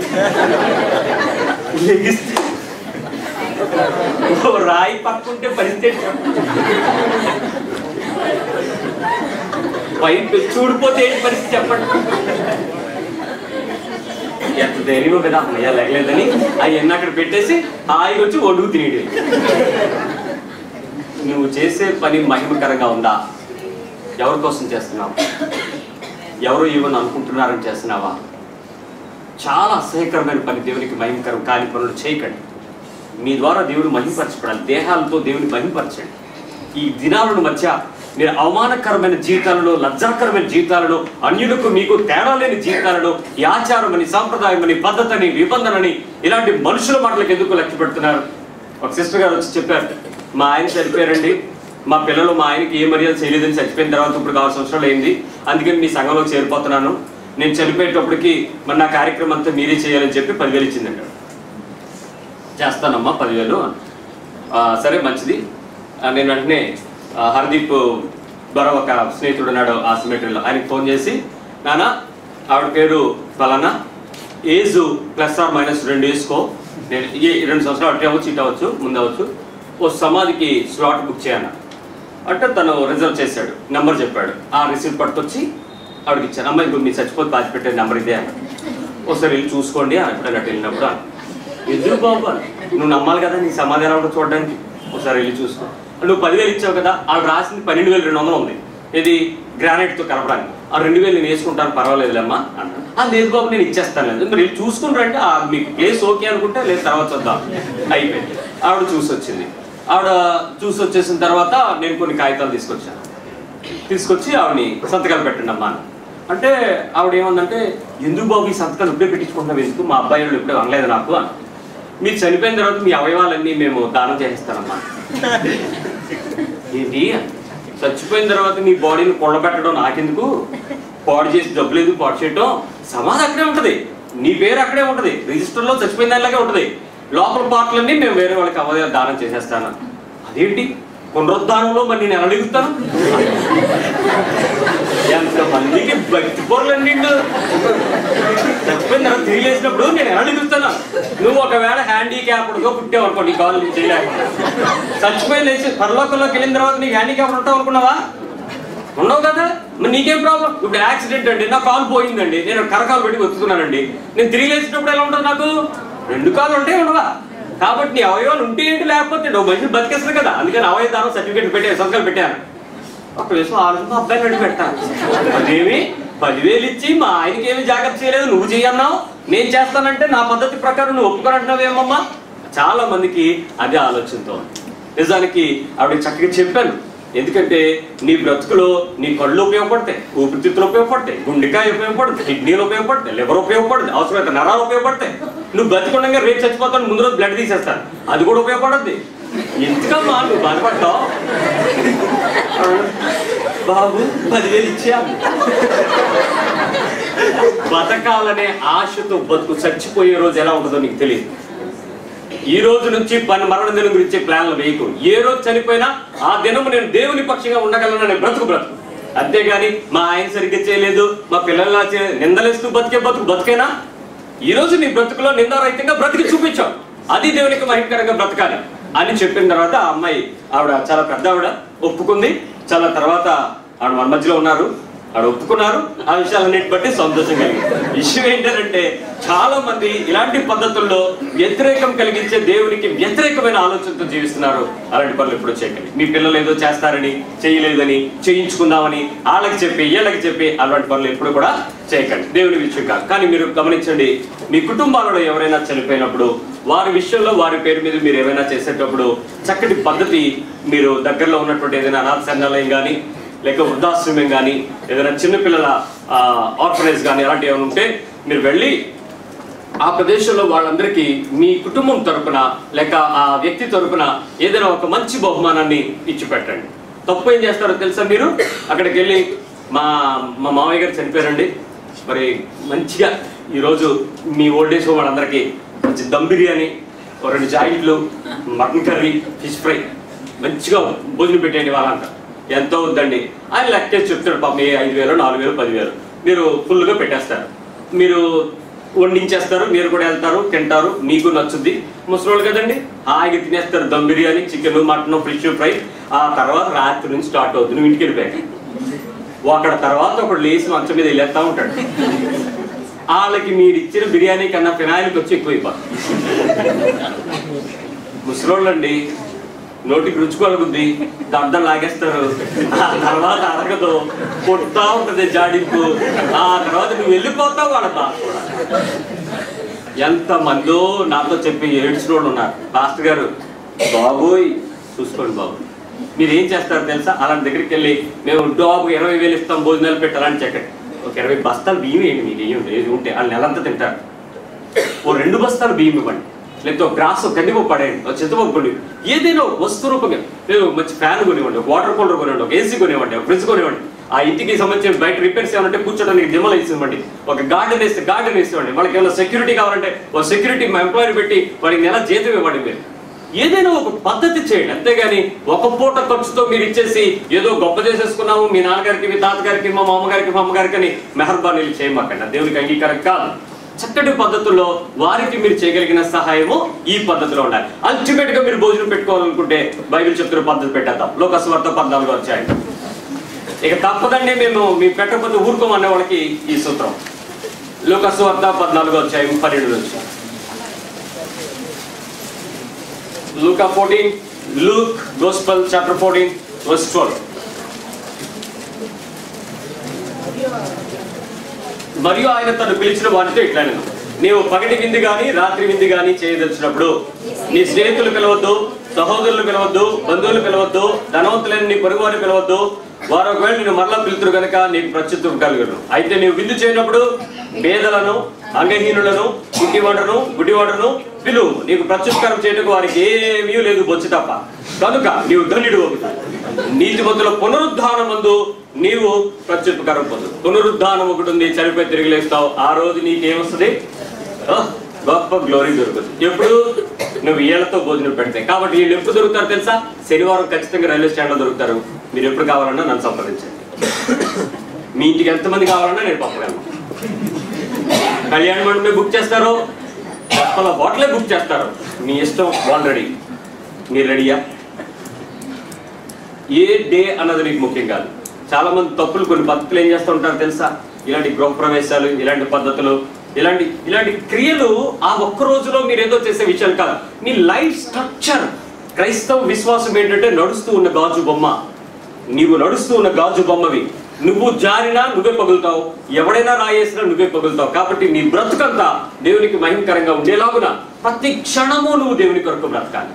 A: రాయి పక్కుంటే పరిస్థితి పైపు చూడిపోతే ఏంటి పరిస్థితి చెప్పండి. ఎంత ధైర్యం కదా అమ్మయ్య లేగలేదని అవన్నీ అక్కడ పెట్టేసి హాయిగా వచ్చి ఒడుగు తినేది. నువ్వు చేసే పని మహిమకరంగా ఉందా? ఎవరి కోసం చేస్తున్నావు? ఎవరో ఏమని అనుకుంటున్నారని చేస్తున్నావా? చాలా అసహ్యకరమైన పని, దేవునికి మహిమకరం కాని పనులు చేయకండి. మీ ద్వారా దేవుడు మహిమపరచబడాలి. దేహాలతో దేవుని మహిమపరచండి. ఈ దినాలను మధ్య మీరు అవమానకరమైన జీవితాలను, లజ్జాకరమైన జీవితాలను, అన్యులకు మీకు తేడా లేని జీవితాలను, ఈ ఆచారమని, సాంప్రదాయమని, పద్ధతిని, నిబంధనని, ఇలాంటి మనుషుల మాటలకు ఎందుకు లక్ష్య పెడుతున్నారు? ఒక సిస్టర్ గారు వచ్చి చెప్పారు, మా ఆయన చనిపోయారండి, మా పిల్లలు మా ఆయనకి ఏ మర్యాద చేయలేదని చచ్చిపోయిన తర్వాత ఇప్పుడు 6 సంవత్సరాలు అయింది, అందుకని మీ సంఘంలో చేరిపోతున్నాను, నేను చనిపోయేటప్పటికి మరి నా కార్యక్రమం అంతా మీరే చేయాలని చెప్పి 10,000 ఇచ్చిందంట. చేస్తానమ్మా 10,000. సరే మంచిది. నేను వెంటనే హర్దీప్ ద్వారా ఒక స్నేహితుడు ఉన్నాడు ఆ సిమెట్రీలో, ఆయనకి ఫోన్ చేసి, నాన్న ఆవిడ పేరు ఫలానా, ఏజ్ +or- 2 వేసుకో, నేను 2 సంవత్సరాలు అట్టే అవ్వచ్చు, ఇటు అవ్వచ్చు, ముందు అవ్వచ్చు, ఓ సమాధికి స్లాట్ బుక్ చేయను అంటే తను రిజర్వ్ చేశాడు. నెంబర్ చెప్పాడు. ఆ రిసీప్ట్ పట్టుకొచ్చి ఆవిడకి ఇచ్చాను. అమ్మాయి ఇప్పుడు మీరు చచ్చిపోతే దాచిపెట్టే నెంబర్ ఇదే అని, ఒకసారి వెళ్ళి చూసుకోండి అని ఎప్పుడైనా వెళ్ళినప్పుడు. ఎదురు బాబు నువ్వు నమ్మాలి కదా నీ సమాధి ఎలా ఉంటుందో చూడడానికి, ఒకసారి వెళ్ళి చూసుకో. నువ్వు 10,000 ఇచ్చావు కదా, వాళ్ళు రాసింది 12,200 ఉంది, ఇది గ్రానైట్తో కలపడానికి. ఆ 2,000 నేను వేసుకుంటాను పర్వాలేదులేమ్మా అన్న. లేదు బాబు నేను ఇచ్చేస్తాను లేదు, మరి వెళ్ళి చూసుకుని రండి, మీకు ప్లేస్ ఓకే అనుకుంటే లేదు తర్వాత చూద్దాం. అయిపోయింది. ఆవిడ చూసి వచ్చింది. ఆవిడ చూసి వచ్చేసిన తర్వాత నేను కొన్ని కాగితాలు తీసుకొచ్చి ఆవిడని సంతకాలు పెట్టండి అమ్మా అంటే, ఆవిడ ఏమందంటే, ఎందుకు బాబు ఈ సంతకాలు ఇప్పుడే పెట్టించుకుంటున్నాం, ఎందుకు మా అబ్బాయి వాళ్ళు ఇప్పుడే అనలేదు నాకు అని. మీరు చనిపోయిన తర్వాత మీ అవయవాలన్నీ మేము దానం చేస్తామమ్మా. ఏంటి చచ్చిపోయిన తర్వాత నీ బాడీని కొల్లబెట్టడం నాకెందుకు, పాడు చేసి డబ్బు లేదు పాడు చేయడం, సమాధి అక్కడే ఉంటుంది, నీ పేరు అక్కడే ఉంటుంది, రిజిస్టర్లో చచ్చిపోయిన దానిలాగే ఉంటుంది, లోపల పాటలన్నీ మేము వేరే వాళ్ళకి అవయవ దానం చేసేస్తాను. అదేంటి పునరుద్ధానంలో మరి నేను ఎలా అడుగుతాను? ఎంతమందికి భక్తి పొరలండి, చచ్చిపోయిన తర్వాత తిరిగి వేసినప్పుడు నేను ఎలా అడుగుతాను? నువ్వు ఒకవేళ హ్యాండిక్యాప్డ్గా పుట్టావు అనుకో, నీ కాలు చేయలేకుండా, చచ్చిపోయిన లేచి పరలోకంలోకి వెళ్ళిన తర్వాత నీకు హ్యాండిక్యాప్డ్ ఉంటావు అనుకున్నావా? ఉండవు కదా, మరి నీకేం ప్రాబ్లం? ఇప్పుడు యాక్సిడెంట్ అండి, నా కాలు పోయిందండి, నేను కరకాలు పెట్టి బతుకుతున్నానండి, నేను తిరిగి లేచినప్పుడు ఎలా ఉంటుంది? నాకు 2 కాళ్ళు ఉంటే ఉండవా? కాబట్టి నీ అవయవాలు ఉంటే ఏంటి, లేకపోతే నువ్వు మనిషిని బతికేస్తుంది కదా, అందుకని అవయవ దానం సర్టిఫికేట్ పెట్టాను, సంతకాలు పెట్టాను. ఒక విషయం ఆలోచన అబ్బాయిని అడిగి పెట్టాను. అదేమి 10,000 ఇచ్చి మా ఆయనకి ఏమి జాగ్రత్త చేయలేదు, నువ్వు చేయన్నావు, నేను చేస్తానంటే నా పద్ధతి ప్రకారం నువ్వు ఒప్పుకోనంటున్నావేమమ్మా? చాలా మందికి అదే ఆలోచనతో. నిజానికి ఆవిడకి చక్కగా చెప్పాను, ఎందుకంటే నీ బ్రతుకులో నీ కళ్ళు ఉపయోగపడతాయి, ఊపిరితిత్తులు ఉపయోగపడతాయి, గుండెకాయ ఉపయోగపడతాయి, కిడ్నీలు ఉపయోగపడతాయి, లివర్ ఉపయోగపడుతుంది, అవసరమైతే నరాలు ఉపయోగపడతాయి. నువ్వు బతికుండగా రేపు చచ్చిపోతాను, ముందు రోజు బ్లడ్ తీసేస్తాను, అది కూడా ఉపయోగపడుద్ది. ఎందుకమ్మా నువ్వు బాధపడతావు? బాబు 10,000 ఇచ్చాను. బతకాలనే ఆశతో బతుకు చచ్చిపోయే రోజు ఎలా ఉంటుందో నీకు తెలియదు. ఈ రోజు నుంచి మరణ దినం గురించి ప్లాన్లు వేయకు. ఏ రోజు చనిపోయినా ఆ దినము నేను దేవుని పక్షంగా ఉండగలను బ్రతుకు. అంతేగాని మా ఆయన సరిగ్గా చేయలేదు, మా పిల్లల నిందలేస్తూ బతికేనా? ఈ రోజు నీ బ్రతుకులో నిందారహితంగా బ్రతికి చూపించావు, అది దేవునికి మహిమకరంగా బ్రతకాలి అని చెప్పిన తర్వాత ఆ అమ్మాయి, ఆవిడ చాలా పెద్ద ఆవిడ, ఒప్పుకుంది. చాలా తర్వాత ఆవిడ మన మధ్యలో ఉన్నారు, ఆవిడ ఒప్పుకున్నారు. ఆ విషయాలన్నిటి బట్టి సంతోషం కలిగింది. విషయం ఏంటంటే చాలా మంది ఇలాంటి పద్ధతుల్లో వ్యతిరేకం కలిగించే, దేవునికి వ్యతిరేకమైన ఆలోచనతో జీవిస్తున్నారు. అలాంటి పనులు ఎప్పుడూ చేయకండి. మీ పిల్లలు ఏదో చేస్తారని, చేయలేదని, చేయించుకుందామని వాళ్ళకి చెప్పి వీళ్ళకి చెప్పి అలాంటి పనులు ఎప్పుడు కూడా చేయకండి. దేవుని విషయం కాదు. కానీ మీరు గమనించండి, మీ కుటుంబాలలో ఎవరైనా చనిపోయినప్పుడు వారి విషయంలో వారి పేరు మీద మీరు ఏమైనా చేసేటప్పుడు చక్కటి పద్ధతి, మీరు దగ్గరలో ఉన్నటువంటి ఏదైనా అనాథ శరణాలయం కానీ, లేక వృద్ధాశ్రమం కానీ, ఏదైనా చిన్నపిల్లల ఆర్ఫనేజ్ కానీ అలాంటివి ఏమైనా ఉంటే మీరు వెళ్ళి ఆ ప్రదేశంలో వాళ్ళందరికీ మీ కుటుంబం తరపున లేక ఆ వ్యక్తి తరపున ఏదైనా ఒక మంచి బహుమానాన్ని ఇచ్చి పెట్టండి. తప్పు ఏం చేస్తారో తెలుసా? మీరు అక్కడికి వెళ్ళి మా మామయ్య గారు చనిపోయారండి, మరి మంచిగా ఈరోజు మీ ఓల్డ్ ఏజ్ వాళ్ళందరికీ మంచి దమ్ బిర్యానీ, 2 జాయింట్లు, మటన్ కర్రీ, ఫిష్ ఫ్రై మంచిగా భోజనం పెట్టేయండి వాళ్ళంట. ఎంతో వద్దండి ఆయన లెక్కేసి చెప్తాడు. పాపం 5,000, 4,000, 10,000 మీరు ఫుల్గా పెట్టేస్తారు. మీరు వండించేస్తారు, మీరు కూడా వెళ్తారు, తింటారు, మీకు నచ్చుద్ది. ముసలోళ్ళు కదండి, హాయిగా తినేస్తారు dum biryani, chicken, mutton, fish fry. ఆ తర్వాత రాత్రి నుంచి స్టార్ట్ అవుతుంది, నువ్వు ఇంటికి వెళ్ళిపోయాక అక్కడ తర్వాత ఒకడు లేచి మంచం మీద వెళ్ళేస్తా ఉంటాడు. వాళ్ళకి మీరు ఇచ్చిన బిర్యానీ కన్నా ఫినాయిల్కి వచ్చి ఎక్కువైపోతుంది. ముసలోళ్ళు అండి, నోటికి రుచుకోగలుగుద్ది, దడ్డం లాగేస్తారు. ఆ తర్వాత అరగదు, కొట్టా ఉంటుంది జాడింపు. ఆ తర్వాత నువ్వు వెళ్ళిపోతావు వాళ్ళ బాధ కూడా. ఎంతమందో నాతో చెప్పి ఏడ్చిన వాళ్ళు ఉన్నారు. పాస్టర్ గారు, బాబోయ్ చూసుకోండి బాబు, మీరు ఏం చేస్తారు తెలుసా? అలాంటి దగ్గరికి వెళ్ళి మేము డాబు 20,000 ఇస్తాం, భోజనాలు పెట్టి అలాంటి చెక్కటి ఒక 20 బస్తాలు బియ్యం వేయండి, మీకు వేయండి, ఏది ఉంటే వాళ్ళు నెలంతా తింటారు. 2 బస్తాలు బియ్యం ఇవ్వండి, లేకపోతే ఒక గ్రాస్ కందిపప్పు పడేయండి, ఒక చింతపప్పు కొని, ఏదైనా వస్తు రూపంగా లేదు, మంచి ఫ్యాన్ కొనివ్వండి, ఒక వాటర్ కూలర్ కొనివ్వండి, ఒక ఏసీ కొనివ్వండి, ఒక ఫ్రిడ్జ్ కొనివ్వండి. ఆ ఇంటికి సంబంధించిన బయట రిపేర్స్ ఏమంటే కూర్చోడానికి దిమ్మలు వేసివ్వండి, ఒక గార్డెన్ వేస్తే గార్డెన్ వేసివ్వండి. వాళ్ళకి ఏమైనా సెక్యూరిటీ కావాలంటే ఒక సెక్యూరిటీ ఎంప్లాయర్ పెట్టి వాడికి నెల జీతం ఇవ్వండి. మీరు ఏదైనా ఒక పద్ధతి చేయండి, అంతేగాని ఒక పూట ఖర్చుతో మీరు ఇచ్చేసి ఏదో గొప్ప చేసేసుకున్నాము మీ నాన్నగారికి, మీ తాతగారికి, మా మామగారికి, మా అమ్మగారికి అని మెహర్బానీలు చేయమాకండి. దేవునికి అంగీకారం కాదు. చక్కటి పద్ధతుల్లో వారికి మీరు చేయగలిగిన సహాయము ఈ పద్ధతిలో ఉండాలి. అల్టిమేట్ గా మీరు భోజనం పెట్టుకోవాలనుకుంటే బైబిల్ చెప్తున్న పద్ధతి పెట్టేద్దాం. లోకసువార్త 14వ అధ్యాయం. ఇక తప్పదండి మేము పెట్టకపోతే ఊరుకోమనే వాళ్ళకి ఈ సూత్రం. లోకసువార్త 14వ అధ్యాయం 12 నుంచి. Luke Gospel chapter 14 verse 12. మరియు ఆయన తను పిలిచిన వాటితో ఇట్లా, నీవు పగటి విందు గాని రాత్రి విందు గాని చేయదలిచినప్పుడు నీ స్నేహితులు పిలవద్దు, సహోదరులు పిలవద్దు, బంధువులు పిలవద్దు, ధనవంతులైన నీ పొరుగువారిని పిలవద్దు. వారు ఒకవేళ నేను మరలా పిలుతురు కనుక నీకు ప్రత్యుత్తరం కలుగును. అయితే నీవు విందు చేయనప్పుడు పేదలను, అంగహీనులను, గుడ్డివాడును పిలువు. నీకు ప్రత్యుత్కారం చేయటకు వారికి ఏమీ లేదు, బొచ్చి తప్ప. కనుక నీవు ధన్యుడు. నీతిమంతుల పునరుద్ధానమందు నీవు ప్రత్యుత్కారం పొందు. పునరుద్ధానం ఒకటి ఉంది, చనిపోయి తిరిగి లేస్తావు. ఆ రోజు నీకేమొస్తుంది? గొప్ప గ్లోరీ దొరుకుతుంది. ఎప్పుడు? నువ్వు వీళ్ళతో భోజనం పెడితే. కాబట్టి వీళ్ళు ఎప్పుడు దొరుకుతారు తెలుసా? శనివారం ఖచ్చితంగా రైల్వే స్టాండ్లో దొరుకుతారు. మీరు ఎప్పుడు కావాలన్నా నన్ను సంప్రదించండి. మీ ఇంటికి ఎంతమంది కావాలన్నా నేను పంపగలను. కళ్యాణ మండపమే బుక్ చేస్తారు, అసలు హోటలే బుక్ చేస్తారు, మీ ఇష్టం. వాళ్ళు రెడీ, మీరు రెడీయా? ఏ డే అన్నది నీకు ముఖ్యం కాదు. చాలా మంది తప్పులు, కొన్ని పద్ధతులు ఏం చేస్తూ ఉంటారు తెలుసా? ఇలాంటి గృహప్రవేశాలు, ఇలాంటి పద్ధతులు, ఇలాంటి క్రియలు ఆ ఒక్క రోజులో మీరు ఏదో చేసే విషయాలు కాదు. మీ లైఫ్ స్ట్రక్చర్. క్రైస్తవ విశ్వాసం ఏంటంటే నడుస్తూ ఉన్న గాజు బొమ్మ. నీవు నడుస్తూ ఉన్న గాజు బొమ్మవి. నువ్వు జారినా నువ్వే పగులుతావు, ఎవడైనా రాయేసినా నువ్వే పగులుతావు. కాబట్టి నీ బ్రతుకంతా దేవునికి మహిమకరంగా ఉండేలాగున ప్రతి క్షణము నువ్వు దేవుని కొరకు బ్రతకాలి.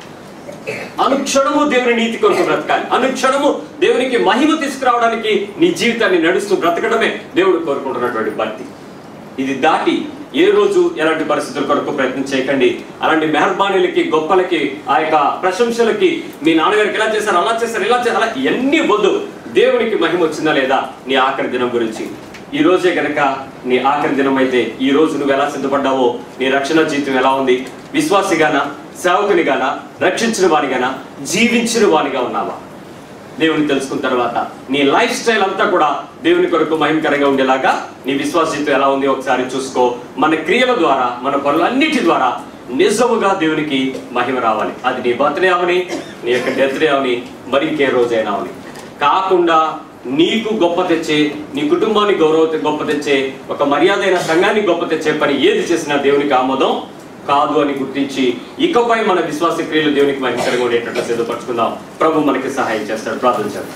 A: అనుక్షణము దేవుని నీతి కొరకు బ్రతకాలి. అనుక్షణము దేవునికి మహిమ తీసుకురావడానికి నీ జీవితాన్ని నడుస్తూ బ్రతకడమే దేవుడు కోరుకుంటున్నటువంటి భక్తి. ఇది దాటి ఏ రోజు ఎలాంటి పరిస్థితుల కొరకు ప్రయత్నం చేయకండి. అలాంటి మెహర్బానీలకి, గొప్పలకి, ఆ యొక్క ప్రశంసలకి, మీ నాన్నగారికి ఇలా చేశారు, అలా చేశారు, ఇలా చేశారు, అలా ఎన్ని వద్దు. దేవునికి మహిమ వచ్చిందా లేదా నీ ఆఖరి దినం గురించి. ఈ రోజే గనక నీ ఆఖరి దినం అయితే ఈ రోజు నువ్వు ఎలా సిద్ధపడ్డావో, నీ రక్షణ జీవితం ఎలా ఉంది, విశ్వాసిగానా, సేవకునిగానా, రక్షించిన వానిగానా, జీవించిన వానిగా ఉన్నావా? దేవుని తెలుసుకున్న తర్వాత నీ లైఫ్ స్టైల్ అంతా కూడా దేవుని కొరకు మహిమకరంగా ఉండేలాగా నీ విశ్వాస జీవితం ఎలా ఉంది ఒకసారి చూసుకో. మన క్రియల ద్వారా, మన పనులన్నిటి ద్వారా నిజముగా దేవునికి మహిమ రావాలి. అది నీ బర్త్డే అవని, నీ యొక్క డెత్ డే అవని, మరి ఇంకే రోజైనా అవని. కాకుండా నీకు గొప్ప తెచ్చే, నీ కుటుంబానికి గొప్ప తెచ్చే, ఒక మర్యాదైన సంఘానికి గొప్ప తెచ్చే పని ఏది చేసినా దేవునికి ఆమోదం కాదు అని గుర్తించి ఇకపై మన విశ్వాస క్రియలు దేవునికి మహిమకరంగా ఉండేటట్లు సిద్ధపరచుకుందాం. ప్రభు మనకి సహాయం చేస్తాడు. ప్రార్థించారు.